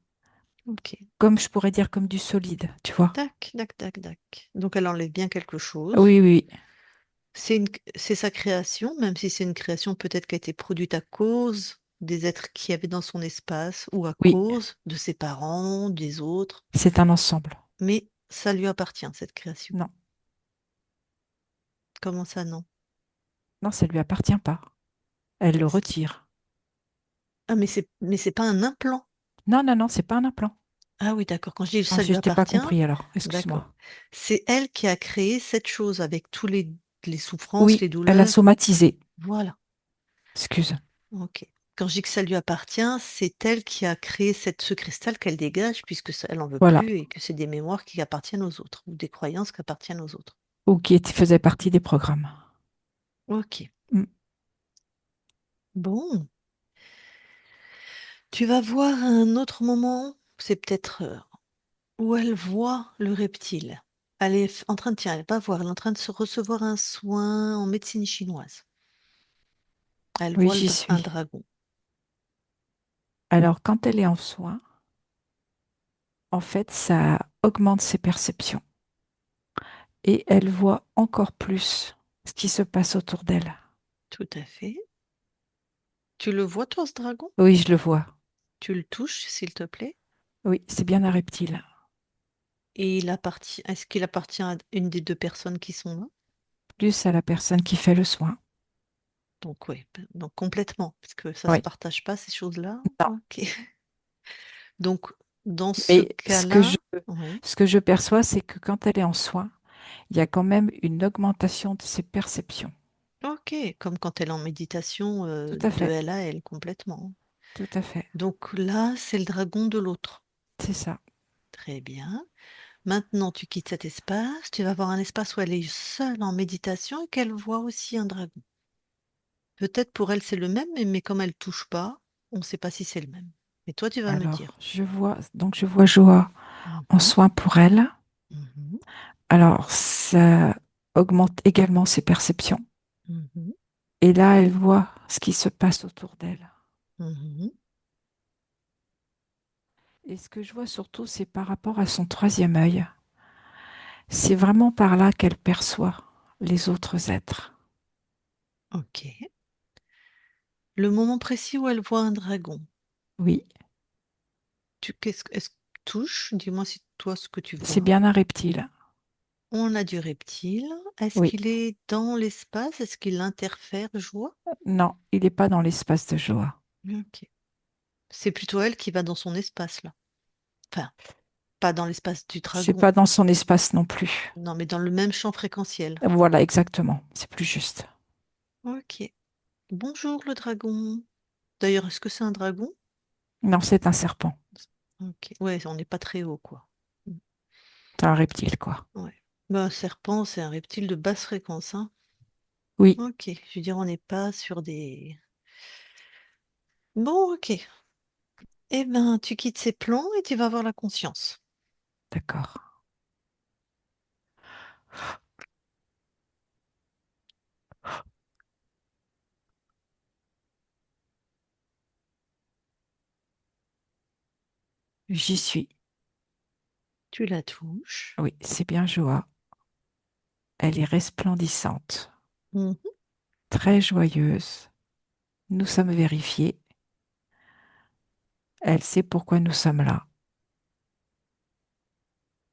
[SPEAKER 1] ok.
[SPEAKER 4] comme je pourrais dire comme du solide, tu vois.
[SPEAKER 1] Tac, tac, tac, tac. Donc elle enlève bien quelque chose.
[SPEAKER 4] Oui, oui, oui.
[SPEAKER 1] C'est sa création, même si c'est une création peut-être qui a été produite à cause des êtres qu'il y avait dans son espace ou à
[SPEAKER 4] Oui,
[SPEAKER 1] cause de ses parents, des autres.
[SPEAKER 4] c'est un ensemble.
[SPEAKER 1] Mais ça lui appartient, cette création.
[SPEAKER 4] Non,
[SPEAKER 1] Comment ça, non?
[SPEAKER 4] non, ça lui appartient pas. Elle le retire.
[SPEAKER 1] Ah, mais c'est pas un implant.
[SPEAKER 4] Non, non, non, c'est pas un implant.
[SPEAKER 1] Ah oui, d'accord. Quand je dis
[SPEAKER 4] Ah,
[SPEAKER 1] ça lui
[SPEAKER 4] je t'ai pas
[SPEAKER 1] appartient,
[SPEAKER 4] compris alors,
[SPEAKER 1] d'accord.
[SPEAKER 4] excuse-moi.
[SPEAKER 1] C'est elle qui a créé cette chose avec tous les souffrances,
[SPEAKER 4] Oui,
[SPEAKER 1] les
[SPEAKER 4] elle a
[SPEAKER 1] douleurs.
[SPEAKER 4] somatisé.
[SPEAKER 1] Voilà.
[SPEAKER 4] Excuse.
[SPEAKER 1] Ok. Quand je dis que ça lui appartient, c'est elle qui a créé ce cristal qu'elle dégage, puisque elle en veut
[SPEAKER 4] Voilà.
[SPEAKER 1] plus et que c'est des mémoires qui appartiennent aux autres ou des croyances qui appartiennent aux autres.
[SPEAKER 4] Ou qui faisait partie des programmes.
[SPEAKER 1] Ok.
[SPEAKER 4] Mm.
[SPEAKER 1] Bon. Tu vas voir un autre moment, c'est peut-être où elle voit le reptile. Elle est en train de, tiens, elle va voir, elle est en train de se recevoir un soin en médecine chinoise. Elle
[SPEAKER 4] Oui,
[SPEAKER 1] voit
[SPEAKER 4] j'y
[SPEAKER 1] un
[SPEAKER 4] suis.
[SPEAKER 1] dragon.
[SPEAKER 4] Alors, quand elle est en soin, en fait, ça augmente ses perceptions et elle voit encore plus ce qui se passe autour d'elle.
[SPEAKER 1] Tout à fait. Tu le vois, toi, ce dragon?
[SPEAKER 4] Oui, je le vois.
[SPEAKER 1] Tu le touches, s'il te plaît.
[SPEAKER 4] Oui, c'est bien un reptile.
[SPEAKER 1] Et est-ce qu'il appartient à une des deux personnes qui sont là?
[SPEAKER 4] Plus à la personne qui fait le soin.
[SPEAKER 1] Donc oui, donc complètement, parce que ça se
[SPEAKER 4] Oui,
[SPEAKER 1] partage pas ces choses-là.
[SPEAKER 4] non.
[SPEAKER 1] Ok. Donc dans ce
[SPEAKER 4] Mais
[SPEAKER 1] cas-là, oui.
[SPEAKER 4] ce que je perçois, c'est que quand elle est en soins, il y a quand même une augmentation de ses perceptions.
[SPEAKER 1] Ok, comme quand elle est en méditation
[SPEAKER 4] Tout à
[SPEAKER 1] de
[SPEAKER 4] fait,
[SPEAKER 1] elle à elle complètement.
[SPEAKER 4] tout à fait.
[SPEAKER 1] Donc là, c'est le dragon de l'autre.
[SPEAKER 4] C'est ça.
[SPEAKER 1] Très bien. Maintenant, tu quittes cet espace, tu vas voir un espace où elle est seule en méditation et qu'elle voit aussi un dragon. Peut-être pour elle c'est le même, mais comme elle touche pas, on ne sait pas si c'est le même. Mais toi, tu vas me
[SPEAKER 4] Alors,
[SPEAKER 1] dire.
[SPEAKER 4] je vois Joa en
[SPEAKER 1] Mhm,
[SPEAKER 4] soins pour elle.
[SPEAKER 1] mhm,
[SPEAKER 4] Alors, ça augmente également ses perceptions.
[SPEAKER 1] mhm,
[SPEAKER 4] Et là, elle voit ce qui se passe autour d'elle.
[SPEAKER 1] mhm.
[SPEAKER 4] Et ce que je vois surtout, c'est par rapport à son troisième œil. C'est vraiment par là qu'elle perçoit les autres êtres.
[SPEAKER 1] Ok. Le moment précis où elle voit un dragon,
[SPEAKER 4] Oui,
[SPEAKER 1] est-ce que touche? Dis-moi si toi ce que tu
[SPEAKER 4] c'est
[SPEAKER 1] vois.
[SPEAKER 4] bien un reptile.
[SPEAKER 1] On a du reptile. Est-ce
[SPEAKER 4] Oui.
[SPEAKER 1] qu'il est dans l'espace? Est-ce qu'il interfère, je vois?
[SPEAKER 4] Non, il n'est pas dans l'espace de Joa.
[SPEAKER 1] Ok. C'est plutôt elle qui va dans son espace là. Enfin, pas dans l'espace du
[SPEAKER 4] C'est
[SPEAKER 1] dragon.
[SPEAKER 4] pas dans son espace non plus.
[SPEAKER 1] Non, mais dans le même champ fréquentiel.
[SPEAKER 4] Voilà, exactement. C'est plus juste.
[SPEAKER 1] Ok. Bonjour le dragon. D'ailleurs, est-ce que c'est un dragon?
[SPEAKER 4] Non, c'est un serpent.
[SPEAKER 1] Ok. Ouais, on n'est pas très haut, quoi.
[SPEAKER 4] C'est un reptile, quoi.
[SPEAKER 1] Ouais. Bah, un serpent, c'est un reptile de basse fréquence, hein.
[SPEAKER 4] Oui,
[SPEAKER 1] Ok. Je veux dire, on n'est pas sur des. Bon, ok. Eh ben, tu quittes ces plans et tu vas avoir la conscience.
[SPEAKER 4] d'accord. J'y suis.
[SPEAKER 1] Tu la touches.
[SPEAKER 4] Oui, c'est bien Joa. Elle est resplendissante,
[SPEAKER 1] Mhm.
[SPEAKER 4] très joyeuse. Nous sommes vérifiés. Elle sait pourquoi nous sommes là.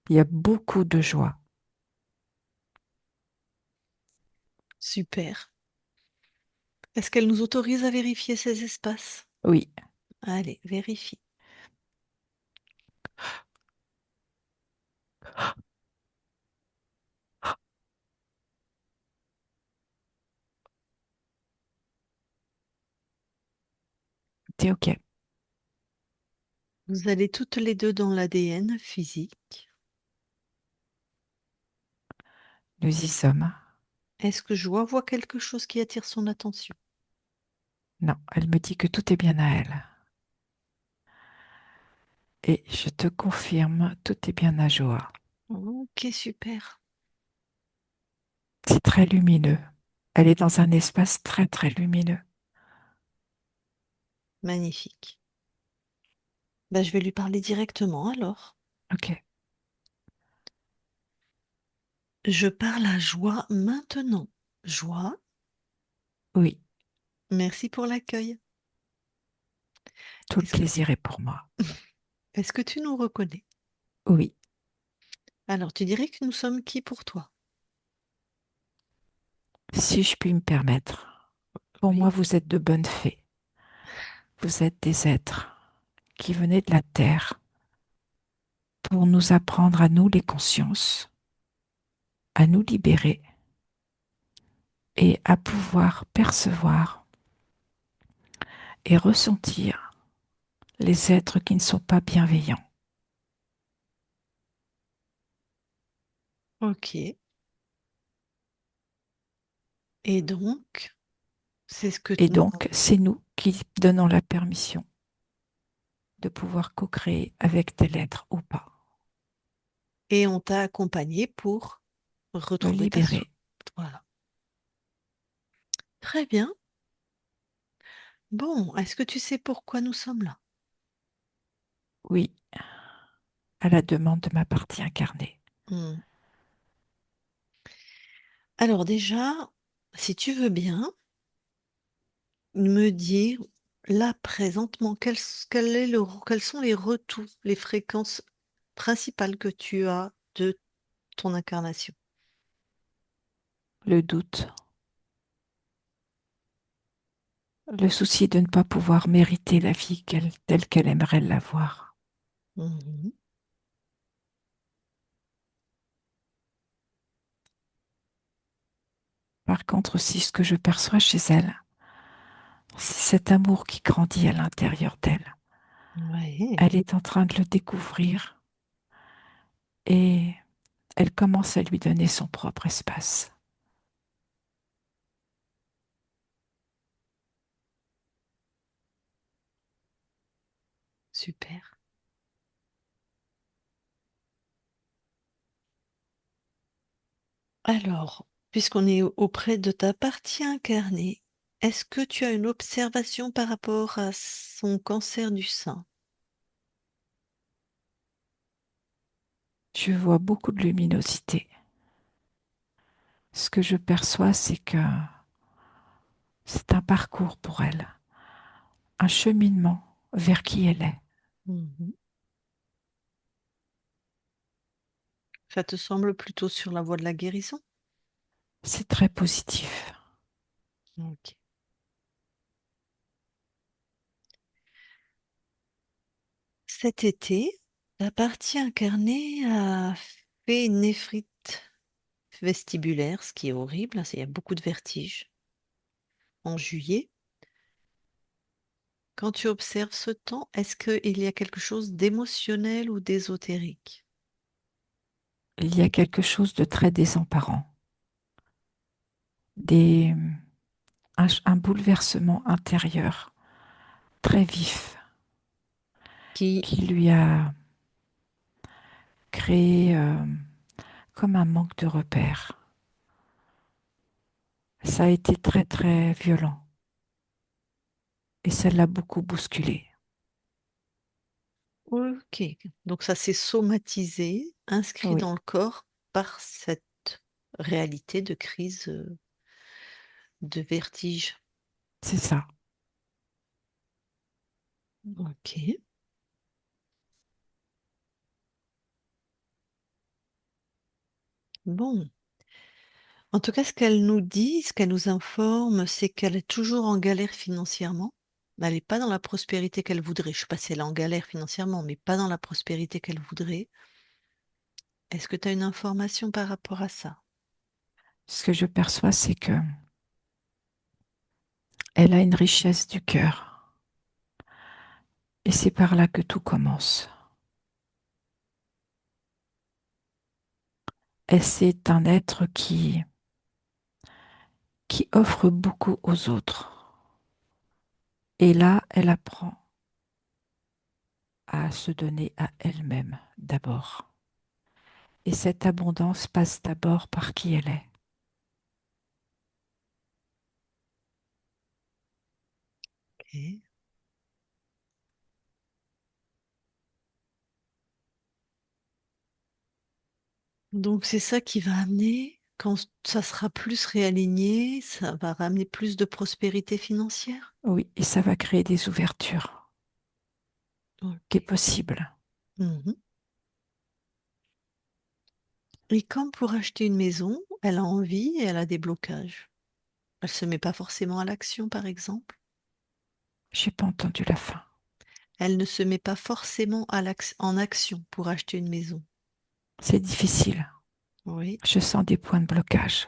[SPEAKER 4] Il y a beaucoup de joie.
[SPEAKER 1] Super. Est-ce qu'elle nous autorise à vérifier ces espaces?
[SPEAKER 4] Oui,
[SPEAKER 1] Allez, vérifie.
[SPEAKER 4] c'est OK.
[SPEAKER 1] Vous allez toutes les deux dans l'ADN physique.
[SPEAKER 4] Nous y sommes.
[SPEAKER 1] Est-ce que Joie voit quelque chose qui attire son attention?
[SPEAKER 4] Non, elle me dit que tout est bien à elle. Et je te confirme, tout est bien à Joa.
[SPEAKER 1] Ok, super.
[SPEAKER 4] C'est très lumineux. Elle est dans un espace très, très lumineux.
[SPEAKER 1] Magnifique. Bah, je vais lui parler directement alors.
[SPEAKER 4] OK.
[SPEAKER 1] Je parle à Joie maintenant. Joie,
[SPEAKER 4] Oui,
[SPEAKER 1] merci pour l'accueil.
[SPEAKER 4] tout le
[SPEAKER 1] Est-ce que,
[SPEAKER 4] plaisir est pour moi.
[SPEAKER 1] est-ce que tu nous reconnais?
[SPEAKER 4] Oui,
[SPEAKER 1] Alors, tu dirais que nous sommes qui pour toi?
[SPEAKER 4] si je puis me permettre. Pour moi,
[SPEAKER 1] Oui.
[SPEAKER 4] vous êtes de bonnes fées. Vous êtes des êtres qui venaient de la terre pour nous apprendre à nous les consciences, à nous libérer et à pouvoir percevoir et ressentir les êtres qui ne sont pas bienveillants.
[SPEAKER 1] Ok. Et donc, c'est ce que
[SPEAKER 4] Et
[SPEAKER 1] nous...
[SPEAKER 4] donc, c'est nous qui donnons la permission de pouvoir co-créer avec tel être ou pas,
[SPEAKER 1] Et on t'a accompagné pour
[SPEAKER 4] me
[SPEAKER 1] retrouver ta
[SPEAKER 4] libérer.
[SPEAKER 1] Voilà. Très bien. Bon, est-ce que tu sais pourquoi nous sommes là?
[SPEAKER 4] Oui, à la demande de ma partie incarnée.
[SPEAKER 1] Hmm. Alors déjà, si tu veux bien, me dire là présentement quels sont les retours, les fréquences principales que tu as de ton incarnation.
[SPEAKER 4] Le doute, Le souci de ne pas pouvoir mériter la vie telle qu'elle aimerait l'avoir.
[SPEAKER 1] Mhm.
[SPEAKER 4] Par contre, aussi, ce que je perçois chez elle, c'est cet amour qui grandit à l'intérieur d'elle.
[SPEAKER 1] Ouais,
[SPEAKER 4] Elle est en train de le découvrir et elle commence à lui donner son propre espace.
[SPEAKER 1] super. Alors, puisqu'on est auprès de ta partie incarnée, est-ce que tu as une observation par rapport à son cancer du sein?
[SPEAKER 4] Je vois beaucoup de luminosité. Ce que je perçois, c'est que c'est un parcours pour elle, un cheminement vers qui elle est.
[SPEAKER 1] Mhm. Ça te semble plutôt sur la voie de la guérison?
[SPEAKER 4] C'est très positif.
[SPEAKER 1] Ok. Cet été, la partie incarnée a fait une néphrite vestibulaire, ce qui est horrible, hein, il y a beaucoup de vertiges. En juillet, quand tu observes ce temps, est-ce qu'il y a quelque chose d'émotionnel ou d'ésotérique?
[SPEAKER 4] Il y a quelque chose de très désemparant, des, un bouleversement intérieur très vif
[SPEAKER 1] Qui,
[SPEAKER 4] qui lui a créé comme un manque de repères. Ça a été très très violent et ça l'a beaucoup bousculé.
[SPEAKER 1] ok, donc ça s'est somatisé, inscrit
[SPEAKER 4] Oui,
[SPEAKER 1] dans le corps par cette réalité de crise de vertige.
[SPEAKER 4] c'est ça.
[SPEAKER 1] Ok. Bon. En tout cas, ce qu'elle nous dit, ce qu'elle nous informe, c'est qu'elle est toujours en galère financièrement. Elle n'est pas dans la prospérité qu'elle voudrait. Je ne sais pas si elle est en galère financièrement, mais pas dans la prospérité qu'elle voudrait. Est-ce que tu as une information par rapport à ça?
[SPEAKER 4] Ce que je perçois, c'est que elle a une richesse du cœur et c'est par là que tout commence. Et c'est un être qui offre beaucoup aux autres. Et là, elle apprend à se donner à elle-même d'abord. Et cette abondance passe d'abord par qui elle est.
[SPEAKER 1] Ok. Donc c'est ça qui va amener, quand ça sera plus réaligné, ça va ramener plus de prospérité financière?
[SPEAKER 4] Oui, et ça va créer des ouvertures,
[SPEAKER 1] Ok.
[SPEAKER 4] des possibles.
[SPEAKER 1] Mhm. Et comme pour acheter une maison, elle a envie et elle a des blocages. Elle se met pas forcément à l'action, par exemple.
[SPEAKER 4] J'ai pas entendu la fin.
[SPEAKER 1] Elle ne se met pas forcément en action pour acheter une maison.
[SPEAKER 4] C'est difficile.
[SPEAKER 1] Oui,
[SPEAKER 4] Je sens des points de blocage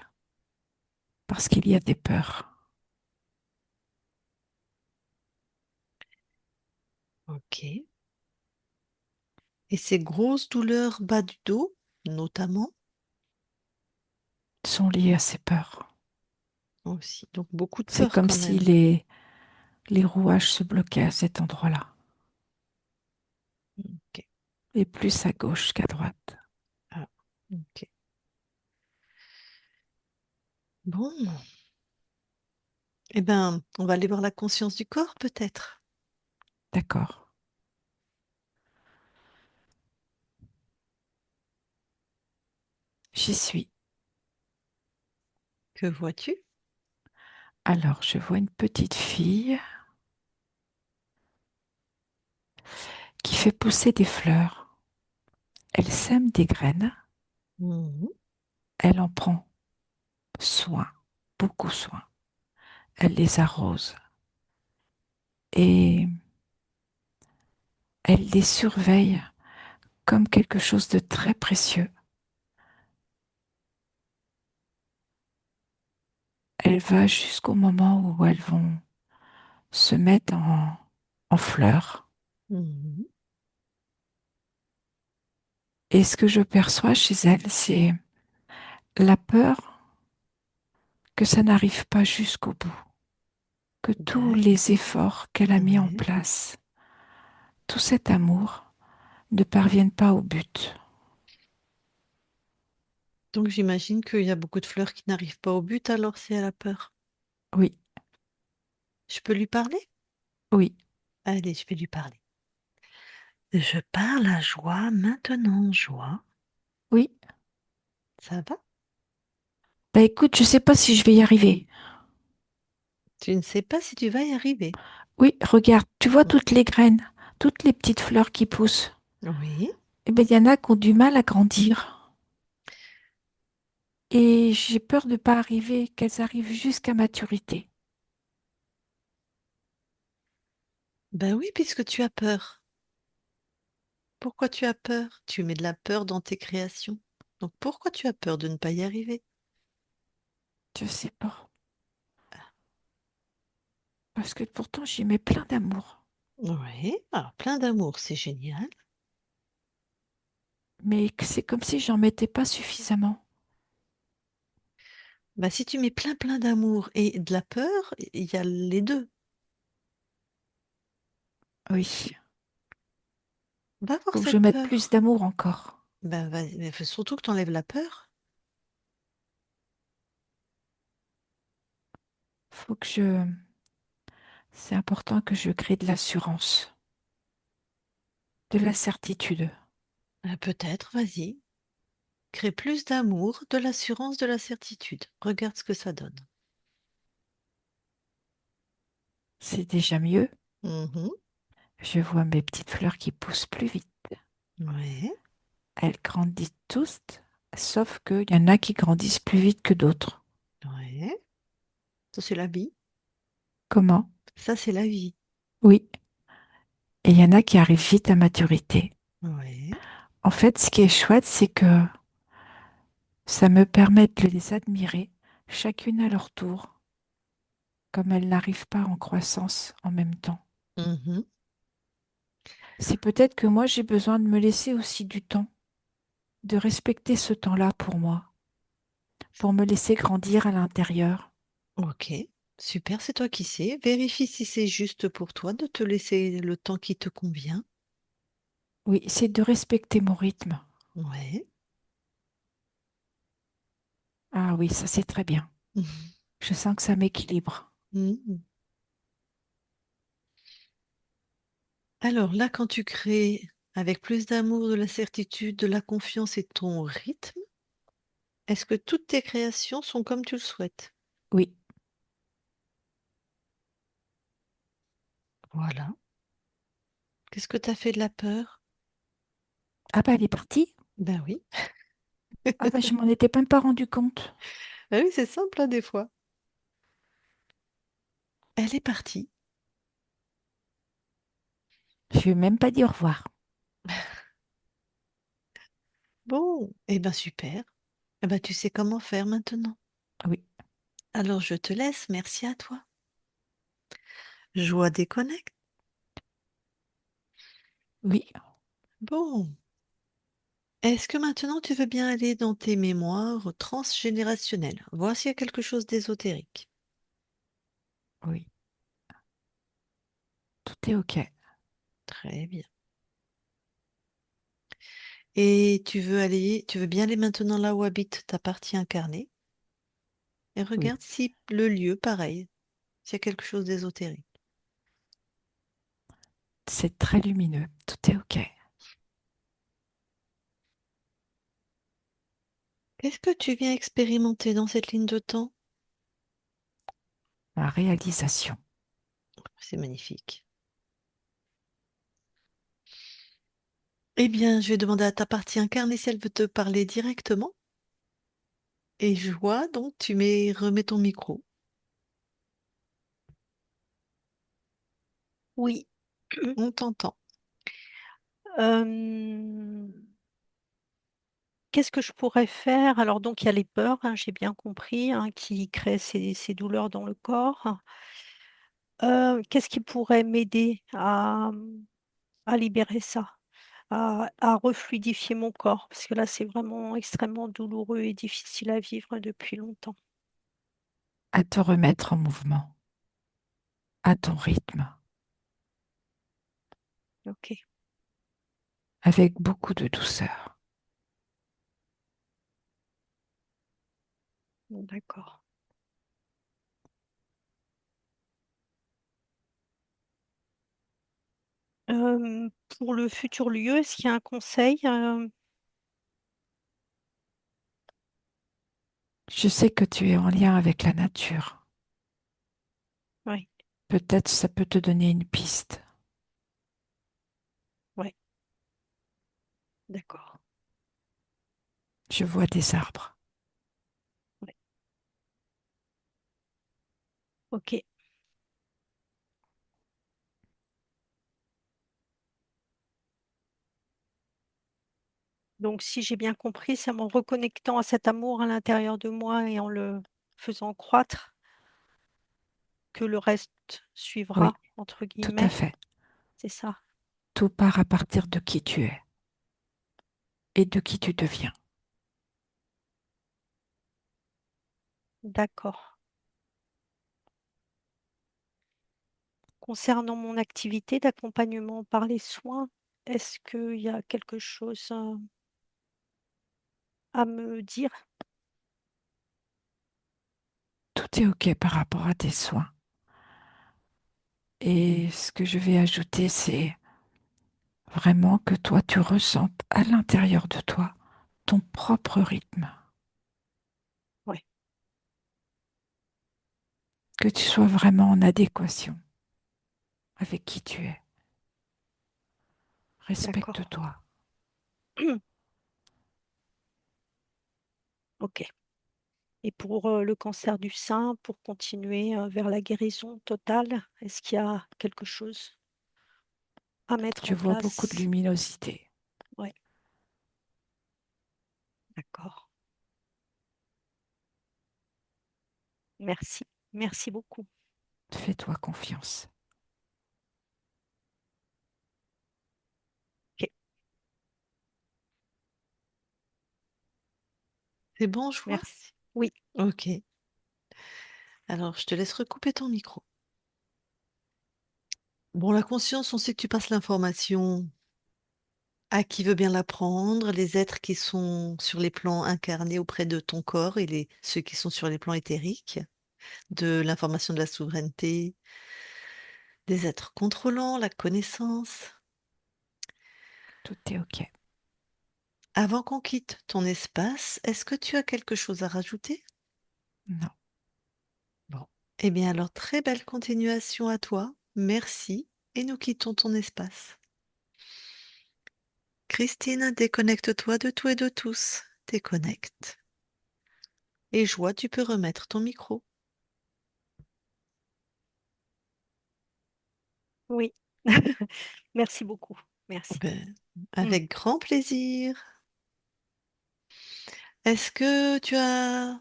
[SPEAKER 4] parce qu'il y a des peurs.
[SPEAKER 1] ok. Et ces grosses douleurs bas du dos, notamment,
[SPEAKER 4] Sont liées à ces peurs.
[SPEAKER 1] aussi. Donc beaucoup de
[SPEAKER 4] C'est
[SPEAKER 1] peur
[SPEAKER 4] comme
[SPEAKER 1] quand
[SPEAKER 4] si
[SPEAKER 1] même.
[SPEAKER 4] les rouages se bloquaient à cet endroit-là,
[SPEAKER 1] Ok.
[SPEAKER 4] et plus à gauche qu'à droite.
[SPEAKER 1] Ah, ok. Bon, eh ben, on va aller voir la conscience du corps, peut-être.
[SPEAKER 4] D'accord, j'y suis.
[SPEAKER 1] Que vois-tu?
[SPEAKER 4] Alors, je vois une petite fille qui fait pousser des fleurs. Elle sème des graines,
[SPEAKER 1] Mhm.
[SPEAKER 4] elle en prend soin, beaucoup soin. Elle les arrose, et elle les surveille comme quelque chose de très précieux. Elle va jusqu'au moment où elles vont se mettre en fleurs.
[SPEAKER 1] Mhm.
[SPEAKER 4] Et ce que je perçois chez elle, c'est la peur que ça n'arrive pas jusqu'au bout, que tous les
[SPEAKER 1] D'accord.
[SPEAKER 4] efforts qu'elle a mis en
[SPEAKER 1] Ouais.
[SPEAKER 4] place, tout cet amour, ne parviennent pas au but.
[SPEAKER 1] Donc j'imagine qu'il y a beaucoup de fleurs qui n'arrivent pas au but alors si elle a peur.
[SPEAKER 4] Oui,
[SPEAKER 1] Je peux lui parler?
[SPEAKER 4] oui,
[SPEAKER 1] Allez, je vais lui parler. Je parle à Joie maintenant, Joie.
[SPEAKER 4] oui.
[SPEAKER 1] Ça va?
[SPEAKER 4] Bah écoute, je sais pas si je vais y arriver.
[SPEAKER 1] Tu ne sais pas si tu vas y arriver.
[SPEAKER 4] Oui, regarde, tu vois
[SPEAKER 1] Mm.
[SPEAKER 4] toutes les graines, toutes les petites fleurs qui poussent.
[SPEAKER 1] Oui.
[SPEAKER 4] Eh bien, il y en a qui ont du mal à grandir. Et j'ai peur de ne pas arriver, qu'elles arrivent jusqu'à maturité.
[SPEAKER 1] Ben oui, puisque tu as peur. Pourquoi tu as peur? Tu mets de la peur dans tes créations. Donc pourquoi tu as peur de ne pas y arriver?
[SPEAKER 4] Je sais pas. Parce que pourtant, j'y mets plein d'amour.
[SPEAKER 1] Oui, alors plein d'amour, c'est génial.
[SPEAKER 4] Mais c'est comme si j'en mettais pas suffisamment.
[SPEAKER 1] Bah, si tu mets plein d'amour et de la peur, il y a les deux.
[SPEAKER 4] Oui.
[SPEAKER 1] Va voir
[SPEAKER 4] Faut que je
[SPEAKER 1] cette
[SPEAKER 4] mette plus
[SPEAKER 1] peur.
[SPEAKER 4] d'amour encore.
[SPEAKER 1] Ben, mais faut surtout que tu enlèves la peur.
[SPEAKER 4] Faut que je... C'est important que je crée de l'assurance, de la certitude.
[SPEAKER 1] Peut-être, vas-y. Crée plus d'amour, de l'assurance, de la certitude. Regarde ce que ça donne.
[SPEAKER 4] C'est déjà mieux.
[SPEAKER 1] Mhm.
[SPEAKER 4] Je vois mes petites fleurs qui poussent plus vite.
[SPEAKER 1] Ouais,
[SPEAKER 4] Elles grandissent tous, sauf qu'il y en a qui grandissent plus vite que d'autres.
[SPEAKER 1] ouais. Ça, c'est la vie.
[SPEAKER 4] Comment?
[SPEAKER 1] Ça, c'est la vie.
[SPEAKER 4] Oui. Et il y en a qui arrivent vite à maturité.
[SPEAKER 1] Ouais.
[SPEAKER 4] En fait, ce qui est chouette, c'est que ça me permet de les admirer, chacune à leur tour, comme elles n'arrivent pas en croissance en même temps.
[SPEAKER 1] Mhm.
[SPEAKER 4] C'est peut-être que moi, j'ai besoin de me laisser aussi du temps, de respecter ce temps-là pour moi, pour me laisser grandir à l'intérieur.
[SPEAKER 1] Ok, super, c'est toi qui sais. Vérifie si c'est juste pour toi de te laisser le temps qui te convient.
[SPEAKER 4] Oui, c'est de respecter mon rythme.
[SPEAKER 1] Ouais.
[SPEAKER 4] Ah oui, ça c'est très bien. Je sens que ça m'équilibre.
[SPEAKER 1] Mhm. Alors là, quand tu crées avec plus d'amour, de la certitude, de la confiance et ton rythme, est-ce que toutes tes créations sont comme tu le souhaites?
[SPEAKER 4] Oui.
[SPEAKER 1] Voilà. Qu'est-ce que tu as fait de la peur?
[SPEAKER 4] Ah bah elle est partie.
[SPEAKER 1] Ben oui.
[SPEAKER 4] Ah bah je m'en étais même pas rendu compte.
[SPEAKER 1] Ben oui, c'est simple, hein, des fois. Elle est partie.
[SPEAKER 4] Je vais même pas dit au revoir.
[SPEAKER 1] Bon, eh ben super. Eh ben tu sais comment faire maintenant.
[SPEAKER 4] Oui,
[SPEAKER 1] Alors je te laisse, merci à toi. Joie déconnecte.
[SPEAKER 4] oui,
[SPEAKER 1] Bon. Est-ce que maintenant tu veux bien aller dans tes mémoires transgénérationnelles, voir s'il y a quelque chose d'ésotérique?
[SPEAKER 4] oui. Tout est OK.
[SPEAKER 1] Très bien. Et tu veux bien aller maintenant là où habite ta partie incarnée et
[SPEAKER 4] Oui.
[SPEAKER 1] regarde si le lieu, pareil, s'il y a quelque chose d'ésotérique.
[SPEAKER 4] C'est très lumineux. Tout est OK.
[SPEAKER 1] Qu'est-ce que tu viens expérimenter dans cette ligne de temps?
[SPEAKER 4] Ma réalisation.
[SPEAKER 1] C'est magnifique. Eh bien, je vais demander à ta partie incarnée si elle veut te parler directement. Et je vois, donc remets ton micro.
[SPEAKER 2] Oui.
[SPEAKER 1] On t'entend.
[SPEAKER 2] Euh, Qu'est-ce que je pourrais faire? Alors, donc, il y a les peurs, hein, j'ai bien compris, hein, qui créent ces douleurs dans le corps. Qu'est-ce qui pourrait m'aider à libérer ça, à refluidifier mon corps? Parce que là, c'est vraiment extrêmement douloureux et difficile à vivre depuis longtemps.
[SPEAKER 4] À te remettre en mouvement, à ton rythme,
[SPEAKER 2] Ok,
[SPEAKER 4] avec beaucoup de douceur.
[SPEAKER 2] bon, d'accord. Euh, pour le futur lieu, est-ce qu'il y a un conseil?
[SPEAKER 4] Je sais que tu es en lien avec la nature.
[SPEAKER 2] Oui,
[SPEAKER 4] Peut-être ça peut te donner une piste.
[SPEAKER 2] ouais, d'accord.
[SPEAKER 4] Je vois des arbres.
[SPEAKER 2] Ouais, ok. Donc, si j'ai bien compris, c'est en me reconnectant à cet amour à l'intérieur de moi et en le faisant croître que le reste
[SPEAKER 4] Oui,
[SPEAKER 2] suivra, entre
[SPEAKER 4] tout à
[SPEAKER 2] guillemets.
[SPEAKER 4] fait.
[SPEAKER 2] C'est ça.
[SPEAKER 4] Tout part à partir de qui tu es et de qui tu deviens.
[SPEAKER 2] D'accord. Concernant mon activité d'accompagnement par les soins, est-ce qu'il y a quelque chose à me dire?
[SPEAKER 4] Tout est OK par rapport à tes soins. Et ce que je vais ajouter, c'est vraiment que toi, tu ressentes à l'intérieur de toi ton propre rythme,
[SPEAKER 2] Oui,
[SPEAKER 4] que tu sois vraiment en adéquation avec qui tu es.
[SPEAKER 2] d'accord.
[SPEAKER 4] Respecte-toi.
[SPEAKER 2] Ok. Et pour le cancer du sein, pour continuer vers la guérison totale, est-ce qu'il y a quelque chose à mettre
[SPEAKER 4] Je
[SPEAKER 2] en
[SPEAKER 4] vois beaucoup de
[SPEAKER 2] place?
[SPEAKER 4] luminosité.
[SPEAKER 2] Oui, d'accord. Merci. Merci beaucoup.
[SPEAKER 4] Fais-toi confiance.
[SPEAKER 2] Ok,
[SPEAKER 1] C'est bon, je vois?
[SPEAKER 2] merci. Oui,
[SPEAKER 1] Ok. Alors, je te laisse recouper ton micro. Bon, la conscience, on sait que tu passes l'information à qui veut bien la prendre, les êtres qui sont sur les plans incarnés auprès de ton corps et ceux qui sont sur les plans éthériques, de l'information de la souveraineté, des êtres contrôlants, la connaissance.
[SPEAKER 4] Tout est OK.
[SPEAKER 1] Avant qu'on quitte ton espace, est-ce que tu as quelque chose à rajouter?
[SPEAKER 4] Non.
[SPEAKER 1] Bon. Eh bien alors, très belle continuation à toi. Merci. Et nous quittons ton espace. Christine, déconnecte-toi de tout et de tous. Déconnecte. Et Joie, tu peux remettre ton micro.
[SPEAKER 2] oui. Merci beaucoup. Merci.
[SPEAKER 1] Ben,
[SPEAKER 2] Mm.
[SPEAKER 1] avec grand plaisir. Est-ce que tu as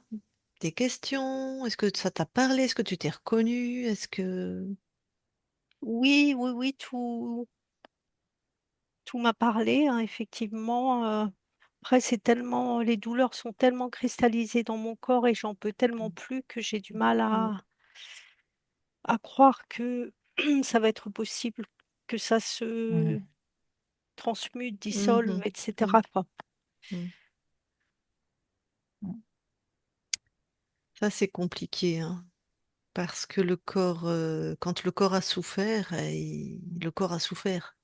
[SPEAKER 1] des questions? Est-ce que ça t'a parlé? Est-ce que tu t'es reconnu? Est-ce que...
[SPEAKER 2] Oui, oui, oui, tout m'a parlé, hein, effectivement. Après, c'est tellement, les douleurs sont tellement cristallisées dans mon corps et j'en peux tellement plus que j'ai du mal
[SPEAKER 1] Mm,
[SPEAKER 2] à croire que ça va être possible, que ça se
[SPEAKER 4] Mm,
[SPEAKER 2] transmute, dissolve,
[SPEAKER 1] mhm, mm,
[SPEAKER 2] etc. quoi.
[SPEAKER 1] mm.
[SPEAKER 4] mm.
[SPEAKER 1] Ça, c'est compliqué, hein, parce que le corps, quand le corps a souffert, le corps a souffert.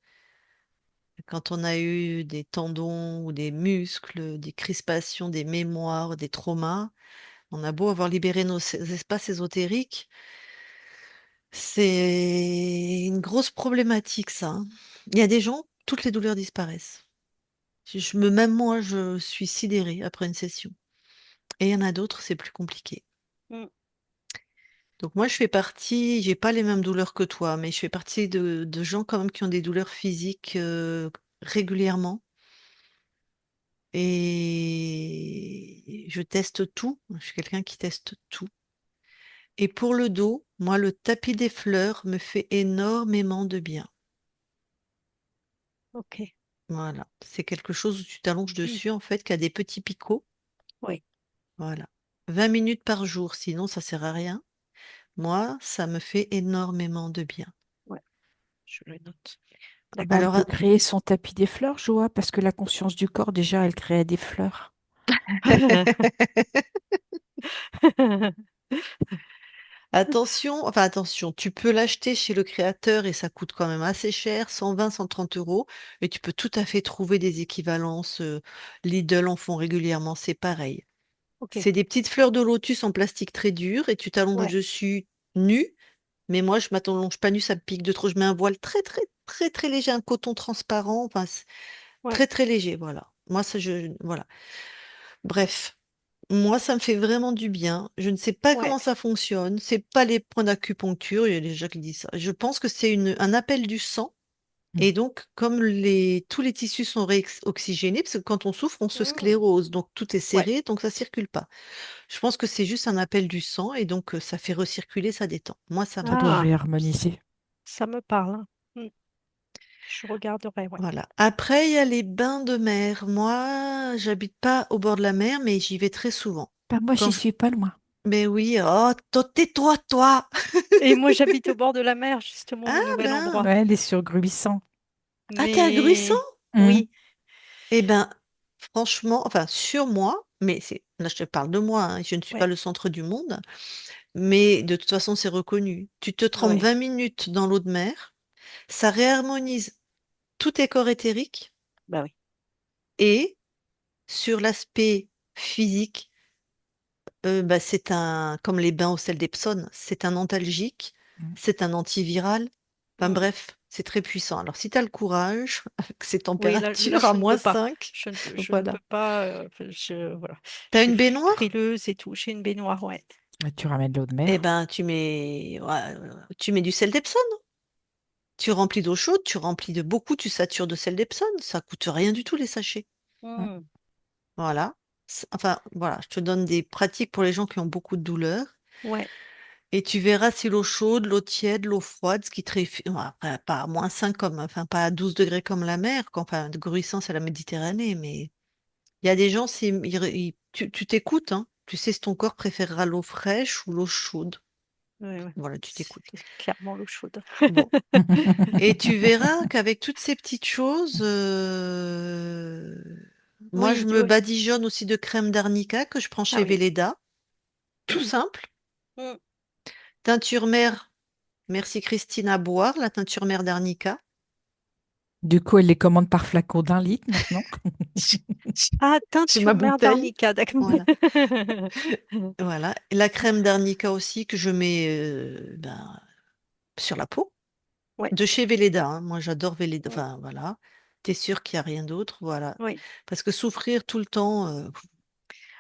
[SPEAKER 1] Quand on a eu des tendons ou des muscles, des crispations, des mémoires, des traumas, on a beau avoir libéré nos espaces ésotériques, c'est une grosse problématique, ça, hein. Il y a des gens, toutes les douleurs disparaissent. Même moi, je suis sidérée après une session. Et il y en a d'autres, c'est plus compliqué.
[SPEAKER 2] Mm.
[SPEAKER 1] Donc moi, je fais partie, j'ai pas les mêmes douleurs que toi, mais je fais partie de gens quand même qui ont des douleurs physiques régulièrement. Et je teste tout. Je suis quelqu'un qui teste tout. Et pour le dos, moi, le tapis des fleurs me fait énormément de bien.
[SPEAKER 2] Ok.
[SPEAKER 1] Voilà. C'est quelque chose où tu t'allonges dessus, en fait, qui a des petits picots.
[SPEAKER 2] Oui,
[SPEAKER 1] Voilà. 20 minutes par jour, sinon ça sert à rien. Moi, ça me fait énormément de bien.
[SPEAKER 2] ouais, je le note.
[SPEAKER 4] Ah bah, elle
[SPEAKER 2] D'accord.
[SPEAKER 1] Alors,
[SPEAKER 4] peut créer son tapis des fleurs, Joa, parce que la conscience du corps, déjà, elle crée des fleurs.
[SPEAKER 1] attention, enfin attention, tu peux l'acheter chez le créateur et ça coûte quand même assez cher, 120, 130 euros, et tu peux tout à fait trouver des équivalences. Lidl en font régulièrement, c'est pareil.
[SPEAKER 2] Ok,
[SPEAKER 1] C'est des petites fleurs de lotus en plastique très dur et tu t'allonges
[SPEAKER 2] ouais.
[SPEAKER 1] dessus nu, mais moi je m'allonge pas nu, ça me pique de trop. Je mets un voile très très très très léger, un coton transparent, enfin
[SPEAKER 2] Ouais,
[SPEAKER 1] très très léger, voilà. Moi ça voilà. Bref. Moi, ça me fait vraiment du bien. Je ne sais pas
[SPEAKER 2] ouais.
[SPEAKER 1] comment ça fonctionne. C'est pas les points d'acupuncture. Il y a des gens qui disent ça. Je pense que c'est un appel du sang.
[SPEAKER 4] Mm.
[SPEAKER 1] Et donc, comme tous les tissus sont réoxygénés, parce que quand on souffre, on se
[SPEAKER 2] Hmm,
[SPEAKER 1] sclérose. Donc, tout est
[SPEAKER 2] ouais,
[SPEAKER 1] serré, donc ça circule pas. Je pense que c'est juste un appel du sang. Et donc, ça fait recirculer, ça détend. Moi, ça
[SPEAKER 4] Ça
[SPEAKER 1] me
[SPEAKER 4] doit
[SPEAKER 1] parle.
[SPEAKER 2] ah,
[SPEAKER 4] réharmoniser.
[SPEAKER 2] ça me parle, hein. Je regarderai, ouais.
[SPEAKER 1] Voilà. Après, il y a les bains de mer. Moi, j'habite pas au bord de la mer, mais j'y vais très souvent.
[SPEAKER 4] Bah, moi,
[SPEAKER 1] Quand
[SPEAKER 4] j'y
[SPEAKER 1] je...
[SPEAKER 4] suis pas loin.
[SPEAKER 1] Mais oui, oh, tais-toi, toi!
[SPEAKER 2] Et moi, j'habite au bord de la mer, justement,
[SPEAKER 1] Ah
[SPEAKER 2] au nouvel
[SPEAKER 1] ben,
[SPEAKER 2] endroit.
[SPEAKER 4] Ouais, elle est sur Gruissant.
[SPEAKER 1] ah, t'es à Gruissan?
[SPEAKER 2] Mais
[SPEAKER 4] Mm.
[SPEAKER 2] oui,
[SPEAKER 1] Eh ben, franchement, enfin, sur moi, mais là, je te parle de moi, hein, je ne suis pas
[SPEAKER 2] ouais,
[SPEAKER 1] le centre du monde, mais de toute façon, c'est reconnu. Tu te trempes
[SPEAKER 2] ouais,
[SPEAKER 1] 20 minutes dans l'eau de mer, ça réharmonise tous tes corps éthériques
[SPEAKER 2] bah oui.
[SPEAKER 1] et sur l'aspect physique, bah, comme les bains au sel d'Epsom, c'est un antalgique,
[SPEAKER 4] Mm.
[SPEAKER 1] c'est un antiviral. Enfin
[SPEAKER 2] Hmm.
[SPEAKER 1] bref, c'est très puissant. Alors, si tu as le courage, avec ces
[SPEAKER 2] Oui, là,
[SPEAKER 1] températures à
[SPEAKER 2] je ne peux
[SPEAKER 1] moins
[SPEAKER 2] pas.
[SPEAKER 1] 5,
[SPEAKER 2] Je ne
[SPEAKER 1] voilà.
[SPEAKER 2] peux pas. Voilà. Je
[SPEAKER 1] T'as
[SPEAKER 2] suis
[SPEAKER 1] une baignoire?
[SPEAKER 2] frileuse et tout. J'ai une baignoire, ouais.
[SPEAKER 4] Et tu ramènes l'eau de
[SPEAKER 1] Eh
[SPEAKER 4] mer.
[SPEAKER 1] ben, ouais, tu mets du sel d'Epsom. Tu remplis d'eau chaude, tu remplis de beaucoup, tu satures de sel d'Epsom. Ça coûte rien du tout, les sachets.
[SPEAKER 4] Mm.
[SPEAKER 2] Hmm.
[SPEAKER 1] Voilà. Enfin, voilà, je te donne des pratiques pour les gens qui ont beaucoup de douleurs.
[SPEAKER 2] Ouais.
[SPEAKER 1] Et tu verras si l'eau chaude, l'eau tiède, l'eau froide, ce qui te bon, après, pas à -5 enfin, pas à 12 degrés comme la mer, enfin, de Gruissant, c'est la Méditerranée, mais il y a des gens, tu t'écoutes, hein. Tu sais si ton corps préférera l'eau fraîche ou l'eau chaude.
[SPEAKER 2] Ouais, ouais.
[SPEAKER 1] Voilà, tu
[SPEAKER 2] C'est
[SPEAKER 1] t'écoutes.
[SPEAKER 2] clairement l'eau chaude.
[SPEAKER 1] Bon. Et tu verras qu'avec toutes ces petites choses, moi je
[SPEAKER 2] Oui,
[SPEAKER 1] me
[SPEAKER 2] ouais.
[SPEAKER 1] badigeonne aussi de crème d'arnica que je prends
[SPEAKER 2] Ah
[SPEAKER 1] chez
[SPEAKER 2] oui.
[SPEAKER 1] Velleda. Tout simple.
[SPEAKER 2] Hmm.
[SPEAKER 1] Teinture mère, merci Christine à boire, la teinture mère d'arnica.
[SPEAKER 4] Du coup, elle les commande par flacon d'1 litre maintenant.
[SPEAKER 2] Ah,
[SPEAKER 1] J'ai ma
[SPEAKER 2] teinture mère
[SPEAKER 1] bouteille.
[SPEAKER 2] d'arnica, d'accord.
[SPEAKER 1] Voilà. Voilà. Et la crème d'arnica aussi que je mets ben, sur la peau.
[SPEAKER 2] Ouais.
[SPEAKER 1] De chez Velleda, hein. Moi j'adore Velleda.
[SPEAKER 2] Hmm.
[SPEAKER 1] Enfin voilà. T'es sûr qu'il n'y a rien d'autre. Voilà.
[SPEAKER 2] Oui.
[SPEAKER 1] Parce que souffrir tout le temps,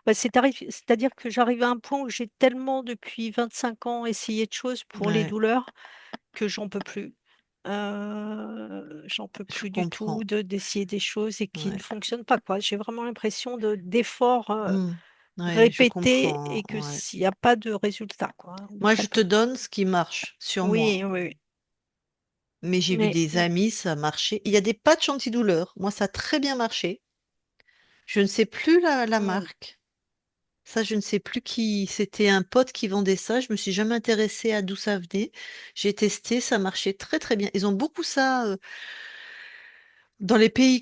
[SPEAKER 2] Bah, c'est-à-dire que j'arrive à un point où j'ai tellement, depuis 25 ans, essayé de choses pour les
[SPEAKER 1] ouais,
[SPEAKER 2] douleurs que j'en peux plus. J'en peux
[SPEAKER 1] je
[SPEAKER 2] plus du tout
[SPEAKER 1] comprends.
[SPEAKER 2] d'essayer des choses et qui ne
[SPEAKER 1] Ouais.
[SPEAKER 2] fonctionnent pas, quoi. J'ai vraiment l'impression d'efforts
[SPEAKER 1] Hmm. Ouais, je
[SPEAKER 2] répétés
[SPEAKER 1] comprends.
[SPEAKER 2] et que
[SPEAKER 1] Ouais.
[SPEAKER 2] s'il n'y a pas de résultat, quoi, ou
[SPEAKER 1] Moi,
[SPEAKER 2] très
[SPEAKER 1] je te
[SPEAKER 2] peu.
[SPEAKER 1] donne ce qui marche sur moi.
[SPEAKER 2] Oui, oui, oui.
[SPEAKER 1] Mais j'ai vu
[SPEAKER 2] Mais
[SPEAKER 1] des amis, ça a marché. Il y a des patchs antidouleurs. Moi, ça a très bien marché. Je ne sais plus la
[SPEAKER 2] mm,
[SPEAKER 1] marque. Ça, je ne sais plus qui. C'était un pote qui vendait ça. Je me suis jamais intéressée à d'où ça venait. J'ai testé, ça marchait très très bien. Ils ont beaucoup ça dans les pays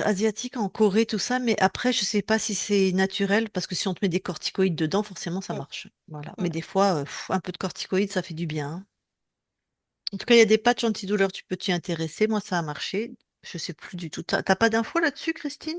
[SPEAKER 1] asiatiques, en Corée, tout ça. Mais après, je sais pas si c'est naturel parce que si on te met des corticoïdes dedans, forcément, ça
[SPEAKER 2] mm,
[SPEAKER 1] marche. Voilà. Mais
[SPEAKER 2] mm.
[SPEAKER 1] des fois, un peu de corticoïdes, ça fait du bien, hein. En tout cas, il y a des patchs antidouleurs, tu peux t'y intéresser. Moi, ça a marché. Je sais plus du tout. T'as pas d'infos là-dessus, Christine?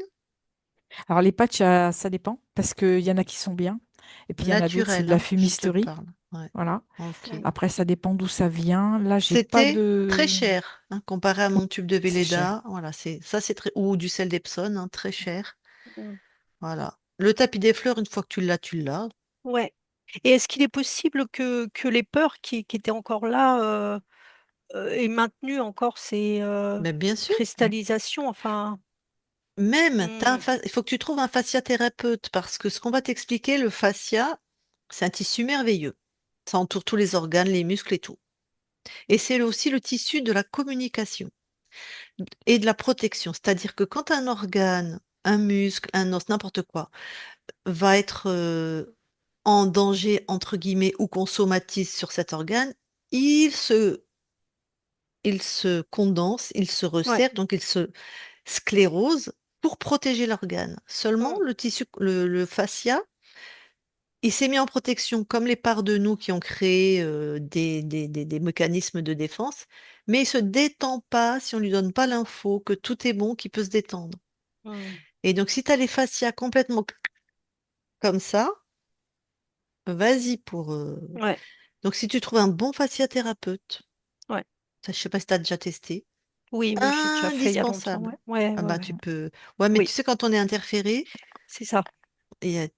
[SPEAKER 4] Alors, les patchs, ça dépend, parce qu'il y en a qui sont bien, et puis il y en a d'autres, c'est
[SPEAKER 1] Naturel,
[SPEAKER 4] de la
[SPEAKER 1] hein, je te
[SPEAKER 4] fumisterie.
[SPEAKER 1] parle. Ouais.
[SPEAKER 4] Voilà.
[SPEAKER 1] Ok.
[SPEAKER 2] Mm.
[SPEAKER 4] Après, ça dépend d'où ça vient. Là, j'ai pas
[SPEAKER 1] C'était très
[SPEAKER 4] de.
[SPEAKER 1] cher, hein, comparé à
[SPEAKER 4] Oui,
[SPEAKER 1] mon tube de
[SPEAKER 4] c'est cher.
[SPEAKER 1] Velleda. Voilà, c'est très ou du sel d'Epsom, hein, très cher.
[SPEAKER 2] Mm.
[SPEAKER 1] Voilà. Le tapis des fleurs, une fois que tu l'as, tu l'as.
[SPEAKER 2] Ouais. Et est-ce qu'il est possible que les peurs qui étaient encore là aient maintenu encore ces
[SPEAKER 1] Mais bien sûr,
[SPEAKER 2] cristallisations? Enfin,
[SPEAKER 1] même,
[SPEAKER 2] hmm,
[SPEAKER 1] il faut que tu trouves un fasciathérapeute parce que ce qu'on va t'expliquer, le fascia, c'est un tissu merveilleux. Ça entoure tous les organes, les muscles et tout. Et c'est aussi le tissu de la communication et de la protection. C'est-à-dire que quand un organe, un muscle, un os, n'importe quoi, va être en danger, entre guillemets, ou qu'on somatise sur cet organe, il se, il se condense, il se
[SPEAKER 2] ouais.
[SPEAKER 1] resserre, donc il se sclérose pour protéger l'organe. Seulement,
[SPEAKER 2] Hmm,
[SPEAKER 1] le fascia, il s'est mis en protection comme les parts de nous qui ont créé des mécanismes de défense, mais il se détend pas si on lui donne pas l'info que tout est bon, qu'il peut se détendre.
[SPEAKER 2] hmm,
[SPEAKER 1] Et donc, si tu as les fascias complètement comme ça, vas-y pour.
[SPEAKER 2] ouais,
[SPEAKER 1] Donc, si tu trouves un bon fasciathérapeute,
[SPEAKER 2] ouais.
[SPEAKER 1] ça, je sais pas si tu as déjà testé,
[SPEAKER 2] Oui, oui, j'ai déjà fait il y a longtemps.
[SPEAKER 1] indispensable.
[SPEAKER 2] Ouais, ouais,
[SPEAKER 1] Ah
[SPEAKER 2] ouais,
[SPEAKER 1] bah,
[SPEAKER 2] ouais.
[SPEAKER 1] tu peux. Ouais, mais tu
[SPEAKER 2] Oui,
[SPEAKER 1] sais, quand on est interféré,
[SPEAKER 2] c'est ça.
[SPEAKER 1] et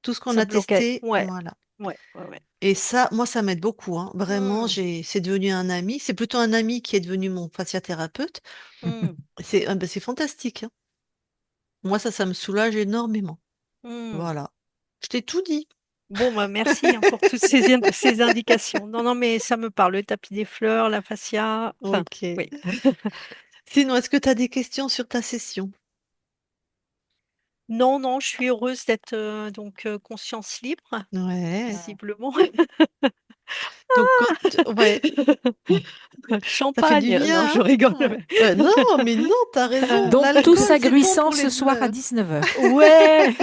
[SPEAKER 1] tout ce qu'on
[SPEAKER 2] Ça
[SPEAKER 1] a
[SPEAKER 2] bloquait.
[SPEAKER 1] testé,
[SPEAKER 2] Ouais,
[SPEAKER 1] voilà.
[SPEAKER 2] ouais, ouais, ouais.
[SPEAKER 1] Et ça, moi, ça m'aide beaucoup, hein. Vraiment,
[SPEAKER 2] Hmm,
[SPEAKER 1] c'est devenu un ami. C'est plutôt un ami qui est devenu mon fasciathérapeute.
[SPEAKER 2] hmm,
[SPEAKER 1] C'est fantastique, hein. Moi, ça me soulage énormément.
[SPEAKER 2] hmm.
[SPEAKER 1] Voilà. Je t'ai tout dit.
[SPEAKER 2] Bon, bah, merci hein, pour toutes ces indications. Non, non, mais ça me parle. Le tapis des fleurs, la fascia. Enfin,
[SPEAKER 1] Ok.
[SPEAKER 2] oui.
[SPEAKER 1] Sinon, est-ce que tu as des questions sur ta session?
[SPEAKER 2] Non, non, je suis heureuse d'être donc conscience libre,
[SPEAKER 1] Ouais.
[SPEAKER 2] visiblement.
[SPEAKER 1] Donc, ouais, ça fait du
[SPEAKER 2] Champagne. Non,
[SPEAKER 1] bien,
[SPEAKER 2] je
[SPEAKER 1] hein.
[SPEAKER 2] rigole.
[SPEAKER 1] Ouais. Non, mais non, t'as raison.
[SPEAKER 4] Donc, tous
[SPEAKER 1] L'alcool,
[SPEAKER 4] à
[SPEAKER 1] c'est bon
[SPEAKER 4] Gruissant
[SPEAKER 1] pour
[SPEAKER 4] ce
[SPEAKER 1] les
[SPEAKER 4] soir à
[SPEAKER 1] douleurs.
[SPEAKER 4] 19h.
[SPEAKER 2] Ouais.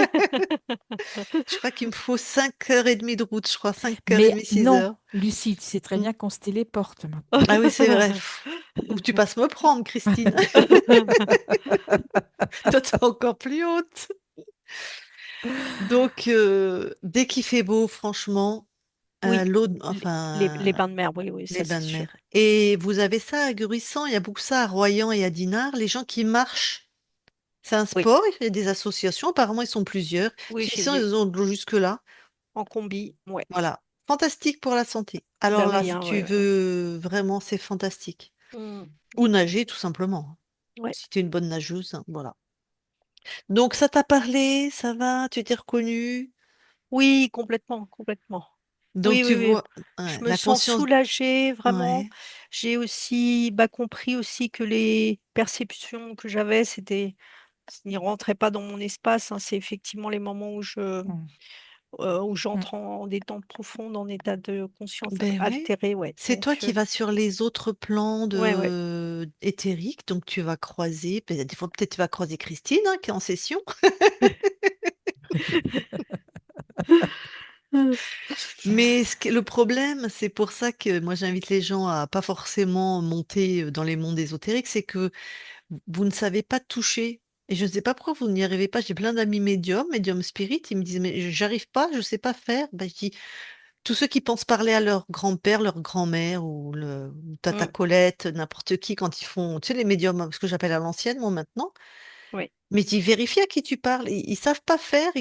[SPEAKER 1] Je crois qu'il me faut 5h30 de route, je crois,
[SPEAKER 4] Mais
[SPEAKER 1] 5h30, six
[SPEAKER 4] non,
[SPEAKER 1] heures.
[SPEAKER 4] Lucie, tu sais très
[SPEAKER 1] Mm.
[SPEAKER 4] bien qu'on se téléporte maintenant.
[SPEAKER 1] Ah oui, c'est vrai. Ou tu passes me prendre, Christine. Toi, t'es encore plus haute. Donc, dès qu'il fait beau, franchement,
[SPEAKER 2] Oui,
[SPEAKER 1] l'eau,
[SPEAKER 2] les
[SPEAKER 1] enfin,
[SPEAKER 2] bains de mer, oui, oui,
[SPEAKER 1] les
[SPEAKER 2] ça c'est
[SPEAKER 1] bains de
[SPEAKER 2] sûr.
[SPEAKER 1] mer. Et vous avez ça à Gruissant, il y a beaucoup ça à Royan et à Dinard, les gens qui marchent. C'est un
[SPEAKER 2] Oui,
[SPEAKER 1] sport, il y a des associations, apparemment ils sont plusieurs.
[SPEAKER 2] oui, j'ai
[SPEAKER 1] Gruissant,
[SPEAKER 2] vu.
[SPEAKER 1] ils ont de l'eau jusque-là.
[SPEAKER 2] En combi, ouais.
[SPEAKER 1] Voilà. Fantastique pour la santé.
[SPEAKER 2] Bah
[SPEAKER 1] Alors là,
[SPEAKER 2] oui,
[SPEAKER 1] si
[SPEAKER 2] hein,
[SPEAKER 1] tu
[SPEAKER 2] ouais, ouais.
[SPEAKER 1] veux, vraiment, c'est fantastique.
[SPEAKER 2] Mm.
[SPEAKER 1] Ou nager, tout simplement.
[SPEAKER 2] Ouais.
[SPEAKER 1] Si tu es une bonne nageuse, hein, voilà. Donc, ça t'a parlé, ça va, tu t'es reconnue.
[SPEAKER 2] Oui, complètement, complètement.
[SPEAKER 1] Donc,
[SPEAKER 2] Oui,
[SPEAKER 1] tu
[SPEAKER 2] oui, oui.
[SPEAKER 1] vois, ouais,
[SPEAKER 2] Je me
[SPEAKER 1] la
[SPEAKER 2] sens
[SPEAKER 1] conscience,
[SPEAKER 2] soulagée, vraiment.
[SPEAKER 1] ouais,
[SPEAKER 2] J'ai aussi compris aussi que les perceptions que j'avais, ça n'y rentrait pas dans mon espace, hein. C'est effectivement les moments
[SPEAKER 4] Mm.
[SPEAKER 2] où
[SPEAKER 4] Mm.
[SPEAKER 2] j'entre en détente profonde, en état de conscience
[SPEAKER 1] ben ouais.
[SPEAKER 2] altéré, ouais.
[SPEAKER 1] C'est toi
[SPEAKER 2] Donc,
[SPEAKER 1] qui vas sur les autres plans
[SPEAKER 2] ouais, ouais.
[SPEAKER 1] éthériques, donc tu vas croiser, des fois peut-être tu vas croiser Christine, hein, qui est en session. Mais le problème, c'est pour ça que moi j'invite les gens à pas forcément monter dans les mondes ésotériques, c'est que vous ne savez pas toucher. Et je ne sais pas pourquoi vous n'y arrivez pas. J'ai plein d'amis médiums spirit, ils me disent, mais j'arrive pas, je sais pas faire. Ben, je dis, tous ceux qui pensent parler à leur grand-père, leur grand-mère ou tata
[SPEAKER 2] Mm,
[SPEAKER 1] Colette, n'importe qui, quand ils font, tu sais, les médiums, ce que j'appelle à l'ancienne, moi maintenant,
[SPEAKER 2] oui.
[SPEAKER 1] mais je dis, vérifie à qui tu parles. Ils savent pas faire.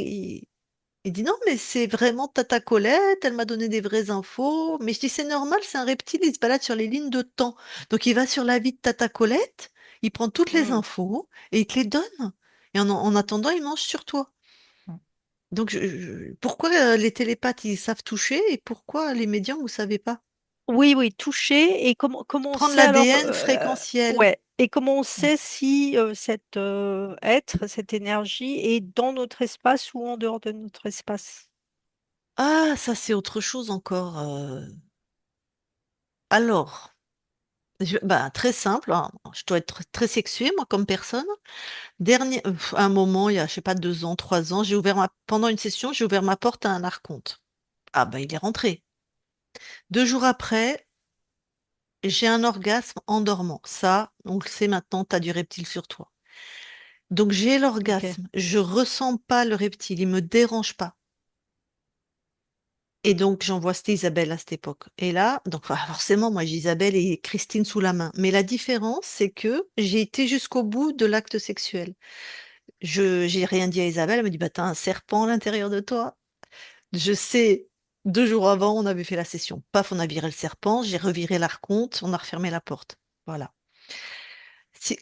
[SPEAKER 1] Il dit non, mais c'est vraiment Tata Colette, elle m'a donné des vraies infos. Mais je dis c'est normal, c'est un reptile, il se balade sur les lignes de temps. Donc il va sur la vie de Tata Colette, il prend toutes les
[SPEAKER 2] Mm.
[SPEAKER 1] infos et il te les donne. Et en attendant, il mange sur toi.
[SPEAKER 4] Mm.
[SPEAKER 1] Donc pourquoi les télépathes, ils savent toucher et pourquoi les médiums, vous savez pas?
[SPEAKER 2] Oui, oui, toucher. Et comment on
[SPEAKER 1] Prendre
[SPEAKER 2] sait alors,
[SPEAKER 1] l'ADN fréquentiel.
[SPEAKER 2] ouais, et comment on
[SPEAKER 4] Mm.
[SPEAKER 2] sait si cet être, cette énergie est dans notre espace ou en dehors de notre espace?
[SPEAKER 1] Ah, ça c'est autre chose encore. Alors, bah, très simple, hein. Je dois être très sexuée, moi, comme personne. Un moment, il y a, je sais pas, 2 ans, 3 ans, pendant une session, j'ai ouvert ma porte à un archonte. Ah bah, il est rentré. 2 jours après, j'ai un orgasme en dormant. Ça, on le sait maintenant, tu as du reptile sur toi. Donc j'ai
[SPEAKER 2] Ok,
[SPEAKER 1] l'orgasme, je ressens pas le reptile, il me dérange pas. Et donc j'envoie, c'était Isabelle à cette époque. Et là, donc forcément, moi j'ai Isabelle et Christine sous la main. Mais la différence, c'est que j'ai été jusqu'au bout de l'acte sexuel. J'ai rien dit à Isabelle, elle me dit, bah t'as un serpent à l'intérieur de toi. Je sais. 2 jours avant, on avait fait la session. Paf, on a viré le serpent, j'ai reviré l'archonte, on a refermé la porte. Voilà. Si-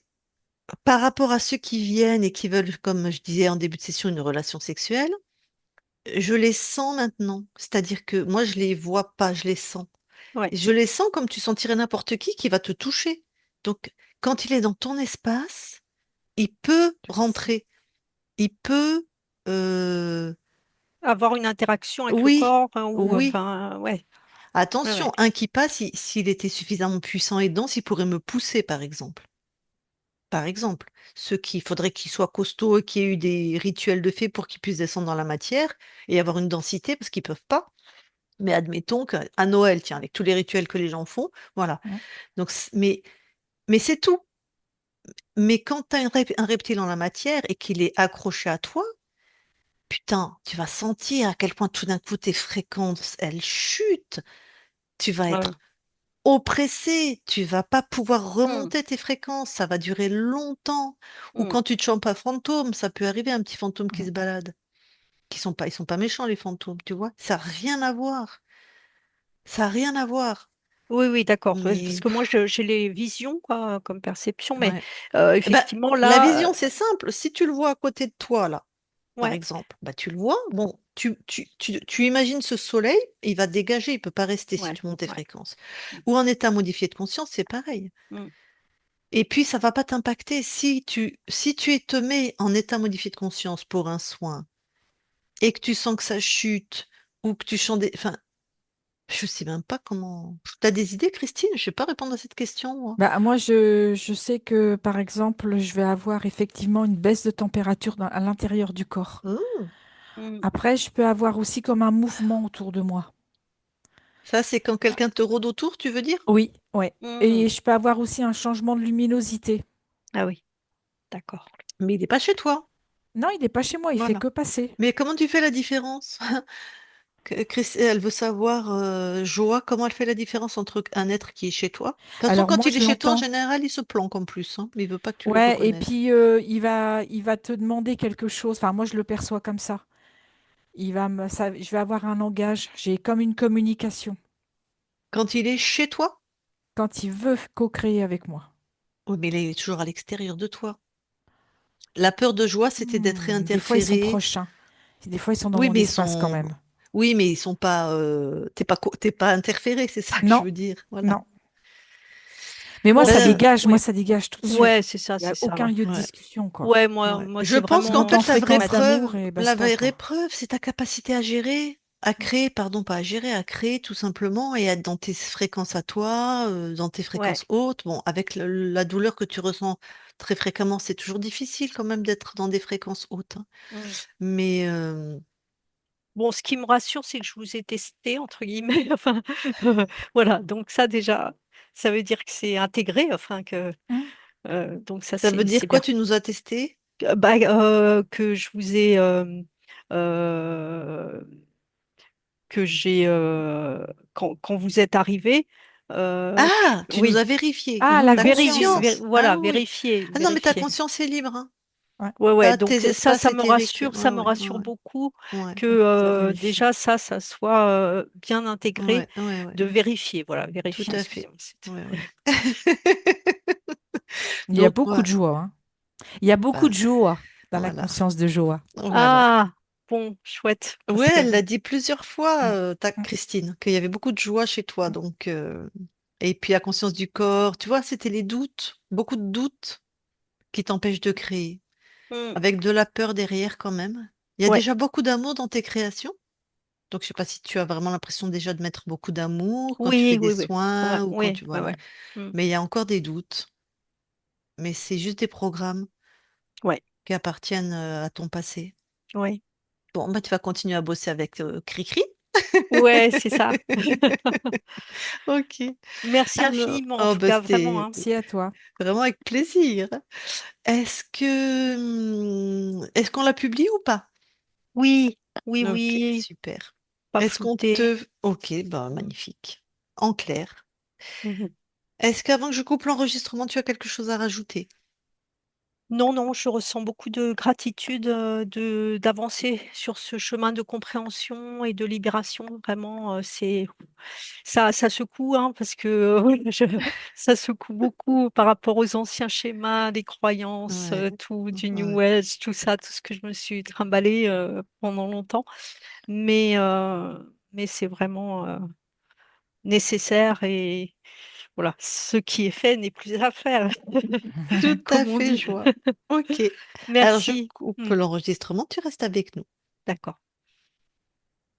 [SPEAKER 1] Par rapport à ceux qui viennent et qui veulent, comme je disais en début de session, une relation sexuelle, je les sens maintenant. C'est-à-dire que moi, je les vois pas, je les sens.
[SPEAKER 2] Ouais.
[SPEAKER 1] Et je les sens comme tu sentirais n'importe qui va te toucher. Donc, quand il est dans ton espace, il peut
[SPEAKER 4] Je sais.
[SPEAKER 1] rentrer. Il peut... euh,
[SPEAKER 2] Avoir une interaction avec le
[SPEAKER 1] Oui,
[SPEAKER 2] corps, hein, ou
[SPEAKER 1] oui.
[SPEAKER 2] enfin, ouais, ouais, ouais.
[SPEAKER 1] Attention, un qui passe, s'il était suffisamment puissant et dense, il pourrait me pousser, par exemple. Par exemple, ceux qui faudrait qu'ils soient costauds et qu'il y ait eu des rituels de fait pour qu'ils puissent descendre dans la matière et avoir une densité, parce qu'ils peuvent pas. Mais admettons qu'à Noël, tiens, avec tous les rituels que les gens font, voilà.
[SPEAKER 4] Mm.
[SPEAKER 1] Donc, mais c'est tout. Mais quand tu as un reptile dans la matière et qu'il est accroché à toi, putain, tu vas sentir à quel point tout d'un coup tes fréquences, elles chutent. Tu vas
[SPEAKER 2] Ouais,
[SPEAKER 1] être
[SPEAKER 2] ouais.
[SPEAKER 1] oppressé, tu vas pas pouvoir
[SPEAKER 2] Mm,
[SPEAKER 1] remonter tes fréquences, ça va durer longtemps. Ou
[SPEAKER 2] mm.
[SPEAKER 1] quand tu te chopes un fantôme, ça peut arriver, un petit fantôme qui
[SPEAKER 4] Mm.
[SPEAKER 1] se balade. Ils sont pas méchants les fantômes, tu vois. Ça n'a rien à voir. Ça n'a rien à voir.
[SPEAKER 2] Oui, oui, d'accord. Ouais, parce
[SPEAKER 1] Mais
[SPEAKER 2] que moi, j'ai les visions, quoi, comme perception, mais
[SPEAKER 1] ouais. Eh ben,
[SPEAKER 2] effectivement,
[SPEAKER 1] la
[SPEAKER 2] là,
[SPEAKER 1] vision, c'est simple. Si tu le vois à côté de toi, là, par
[SPEAKER 2] ouais,
[SPEAKER 1] exemple, bah, tu le vois. Bon, tu imagines ce soleil, il va dégager, il peut pas rester si
[SPEAKER 2] ouais,
[SPEAKER 1] tu montes tes
[SPEAKER 2] ouais.
[SPEAKER 1] fréquences. Ou en état modifié de conscience, c'est pareil.
[SPEAKER 2] Mm.
[SPEAKER 1] Et puis, ça va pas t'impacter. Si tu te mets en état modifié de conscience pour un soin et que tu sens que ça chute ou que tu chantes des... Enfin, je sais même pas comment... T'as des idées, Christine? Je sais pas répondre à cette question, moi.
[SPEAKER 4] Bah, moi, je sais que, par exemple, je vais avoir effectivement une baisse de température à l'intérieur du corps.
[SPEAKER 1] Oh.
[SPEAKER 2] Mm.
[SPEAKER 4] Après, je peux avoir aussi comme un mouvement autour de moi.
[SPEAKER 1] Ça, c'est quand quelqu'un te rôde autour, tu veux dire?
[SPEAKER 4] Oui, ouais.
[SPEAKER 2] Mm.
[SPEAKER 4] Et je peux avoir aussi un changement de luminosité.
[SPEAKER 2] Ah oui, d'accord.
[SPEAKER 1] Mais il n'est pas chez toi.
[SPEAKER 4] Non, il n'est pas chez moi, il fait
[SPEAKER 1] Voilà.
[SPEAKER 4] que passer.
[SPEAKER 1] Mais comment tu fais la différence? Elle veut savoir, Joa, comment elle fait la différence entre un être qui est chez toi? De toute façon,
[SPEAKER 4] Alors
[SPEAKER 1] quand
[SPEAKER 4] moi,
[SPEAKER 1] il est
[SPEAKER 4] je
[SPEAKER 1] chez toi, en
[SPEAKER 4] l'entends.
[SPEAKER 1] général, il se planque en plus, hein, mais il veut pas que tu le
[SPEAKER 4] Ouais, et
[SPEAKER 1] reconnaisses.
[SPEAKER 4] puis il va te demander quelque chose. Enfin, moi, je le perçois comme ça. Je vais avoir un langage. J'ai comme une communication
[SPEAKER 1] Quand il est chez toi?
[SPEAKER 4] quand il veut co-créer avec moi.
[SPEAKER 1] Oui, mais là, il est toujours à l'extérieur de toi. La peur de Joie, c'était d'être
[SPEAKER 4] Des fois, ils sont
[SPEAKER 1] interféré.
[SPEAKER 4] proches, hein. Des fois, ils sont dans
[SPEAKER 1] Oui,
[SPEAKER 4] mon
[SPEAKER 1] mais ils
[SPEAKER 4] espace quand
[SPEAKER 1] sont...
[SPEAKER 4] même.
[SPEAKER 1] Oui, mais ils sont pas... t'es pas interféré, c'est ça que je
[SPEAKER 4] Non,
[SPEAKER 1] veux dire. Voilà.
[SPEAKER 4] non. Mais
[SPEAKER 2] Bon,
[SPEAKER 4] moi,
[SPEAKER 2] ouais,
[SPEAKER 4] ça dégage tout de
[SPEAKER 2] ouais,
[SPEAKER 4] suite.
[SPEAKER 2] c'est
[SPEAKER 4] Il n'y a
[SPEAKER 2] ça,
[SPEAKER 4] aucun
[SPEAKER 2] ouais.
[SPEAKER 4] lieu de
[SPEAKER 1] Ouais.
[SPEAKER 4] discussion, quoi.
[SPEAKER 2] Ouais,
[SPEAKER 1] Ouais.
[SPEAKER 2] moi,
[SPEAKER 1] Je
[SPEAKER 2] c'est
[SPEAKER 1] pense qu'en
[SPEAKER 2] vraiment
[SPEAKER 4] Monte en
[SPEAKER 1] fait,
[SPEAKER 4] fréquence d'amour et
[SPEAKER 1] la
[SPEAKER 4] basta,
[SPEAKER 1] vraie
[SPEAKER 4] quoi.
[SPEAKER 1] épreuve, c'est ta capacité à gérer, à créer, pardon, pas à gérer, à créer tout simplement et être dans tes fréquences à toi, dans tes
[SPEAKER 2] ouais.
[SPEAKER 1] fréquences hautes. Bon, avec la douleur que tu ressens très fréquemment, c'est toujours difficile quand même d'être dans des fréquences hautes, hein.
[SPEAKER 2] Mm.
[SPEAKER 1] Mais
[SPEAKER 2] Bon, ce qui me rassure, c'est que je vous ai testé, entre guillemets. Enfin, voilà, donc ça déjà, ça veut dire que c'est intégré, enfin que
[SPEAKER 4] Hum.
[SPEAKER 2] donc ça
[SPEAKER 1] ça veut
[SPEAKER 2] c'est
[SPEAKER 1] dire quoi?
[SPEAKER 2] bien.
[SPEAKER 1] Tu nous as testé?
[SPEAKER 2] Bah, que je vous ai euh, que j'ai quand vous êtes arrivé,
[SPEAKER 1] Ah, tu nous
[SPEAKER 2] oui,
[SPEAKER 1] as vérifié.
[SPEAKER 4] Ah, la
[SPEAKER 1] Conscience.
[SPEAKER 4] conscience.
[SPEAKER 1] Ah
[SPEAKER 2] voilà,
[SPEAKER 1] oui, oui. Ah non, mais ta
[SPEAKER 2] vérifier.
[SPEAKER 1] conscience est libre, hein.
[SPEAKER 4] Ouais.
[SPEAKER 2] Ouais, ouais,
[SPEAKER 1] T'as
[SPEAKER 2] donc
[SPEAKER 1] tes espaces éthériques.
[SPEAKER 2] ça
[SPEAKER 1] Ouais,
[SPEAKER 2] me
[SPEAKER 1] ouais, ouais,
[SPEAKER 2] rassure
[SPEAKER 1] ouais.
[SPEAKER 2] beaucoup
[SPEAKER 1] Ouais,
[SPEAKER 2] que
[SPEAKER 4] Je vérifie.
[SPEAKER 2] déjà ça soit bien intégré,
[SPEAKER 1] ouais, ouais, ouais.
[SPEAKER 2] de vérifier, voilà,
[SPEAKER 1] Tout
[SPEAKER 2] vérifier,
[SPEAKER 1] à fait.
[SPEAKER 2] excusez-moi.
[SPEAKER 1] Ouais, ouais.
[SPEAKER 4] Il y a
[SPEAKER 1] Donc,
[SPEAKER 4] beaucoup de joie, hein. Il y a beaucoup
[SPEAKER 1] bah,
[SPEAKER 4] de joie dans la
[SPEAKER 1] voilà.
[SPEAKER 4] conscience de joie.
[SPEAKER 1] Voilà.
[SPEAKER 2] Ah, bon, chouette,
[SPEAKER 1] Ouais,
[SPEAKER 2] parce que
[SPEAKER 1] elle l'a dit plusieurs fois,
[SPEAKER 4] Mm, mm.
[SPEAKER 1] Christine, qu'il y avait beaucoup de joie chez toi.
[SPEAKER 4] Mm.
[SPEAKER 1] Donc, et puis la conscience du corps, tu vois, c'était les doutes, beaucoup de doutes qui t'empêchent de créer,
[SPEAKER 2] Hmm,
[SPEAKER 1] avec de la peur derrière quand même. Il y a
[SPEAKER 2] ouais,
[SPEAKER 1] déjà beaucoup d'amour dans tes créations. Donc, je sais pas si tu as vraiment l'impression déjà de mettre beaucoup d'amour quand tu fais
[SPEAKER 2] oui,
[SPEAKER 1] des
[SPEAKER 2] oui, oui, ouais,
[SPEAKER 1] soins ou quand
[SPEAKER 2] oui,
[SPEAKER 1] tu...
[SPEAKER 2] ouais,
[SPEAKER 1] Voilà.
[SPEAKER 2] ouais, Hmm,
[SPEAKER 1] Mais il y a encore des doutes. Mais c'est juste des programmes
[SPEAKER 2] ouais,
[SPEAKER 1] qui appartiennent à ton passé.
[SPEAKER 2] ouais,
[SPEAKER 1] Bon, bah, tu vas continuer à bosser avec Cricri.
[SPEAKER 2] ouais, c'est ça.
[SPEAKER 1] Ok.
[SPEAKER 2] Merci
[SPEAKER 1] Alors,
[SPEAKER 2] infiniment, en
[SPEAKER 1] oh,
[SPEAKER 2] tout
[SPEAKER 1] bah,
[SPEAKER 2] cas, vraiment, hein.
[SPEAKER 4] Merci à toi.
[SPEAKER 1] vraiment avec plaisir. Est-ce qu'on la publie ou pas?
[SPEAKER 2] Oui, oui,
[SPEAKER 1] Ok,
[SPEAKER 2] oui,
[SPEAKER 1] super.
[SPEAKER 2] pas
[SPEAKER 1] Est-ce qu'on
[SPEAKER 2] flouté.
[SPEAKER 1] te... Ok, bah magnifique. En clair.
[SPEAKER 2] Mhm.
[SPEAKER 1] Est-ce qu'avant que je coupe l'enregistrement, tu as quelque chose à rajouter?
[SPEAKER 2] Non, non, je ressens beaucoup de gratitude d'avancer sur ce chemin de compréhension et de libération. Vraiment, ça secoue, hein, parce que ça secoue beaucoup par rapport aux anciens schémas, les croyances,
[SPEAKER 1] Ouais,
[SPEAKER 2] tout du New
[SPEAKER 1] ouais.
[SPEAKER 2] Age, tout ça, tout ce que je me suis trimballé pendant longtemps. Mais, euh, mais c'est vraiment nécessaire et voilà, ce qui est fait n'est plus à faire,
[SPEAKER 1] Tout à
[SPEAKER 2] comme on
[SPEAKER 1] fait,
[SPEAKER 2] dit.
[SPEAKER 1] je vois. Ok. Alors, je
[SPEAKER 2] Merci.
[SPEAKER 1] coupe
[SPEAKER 2] Mm,
[SPEAKER 1] l'enregistrement, tu restes avec nous.
[SPEAKER 2] d'accord.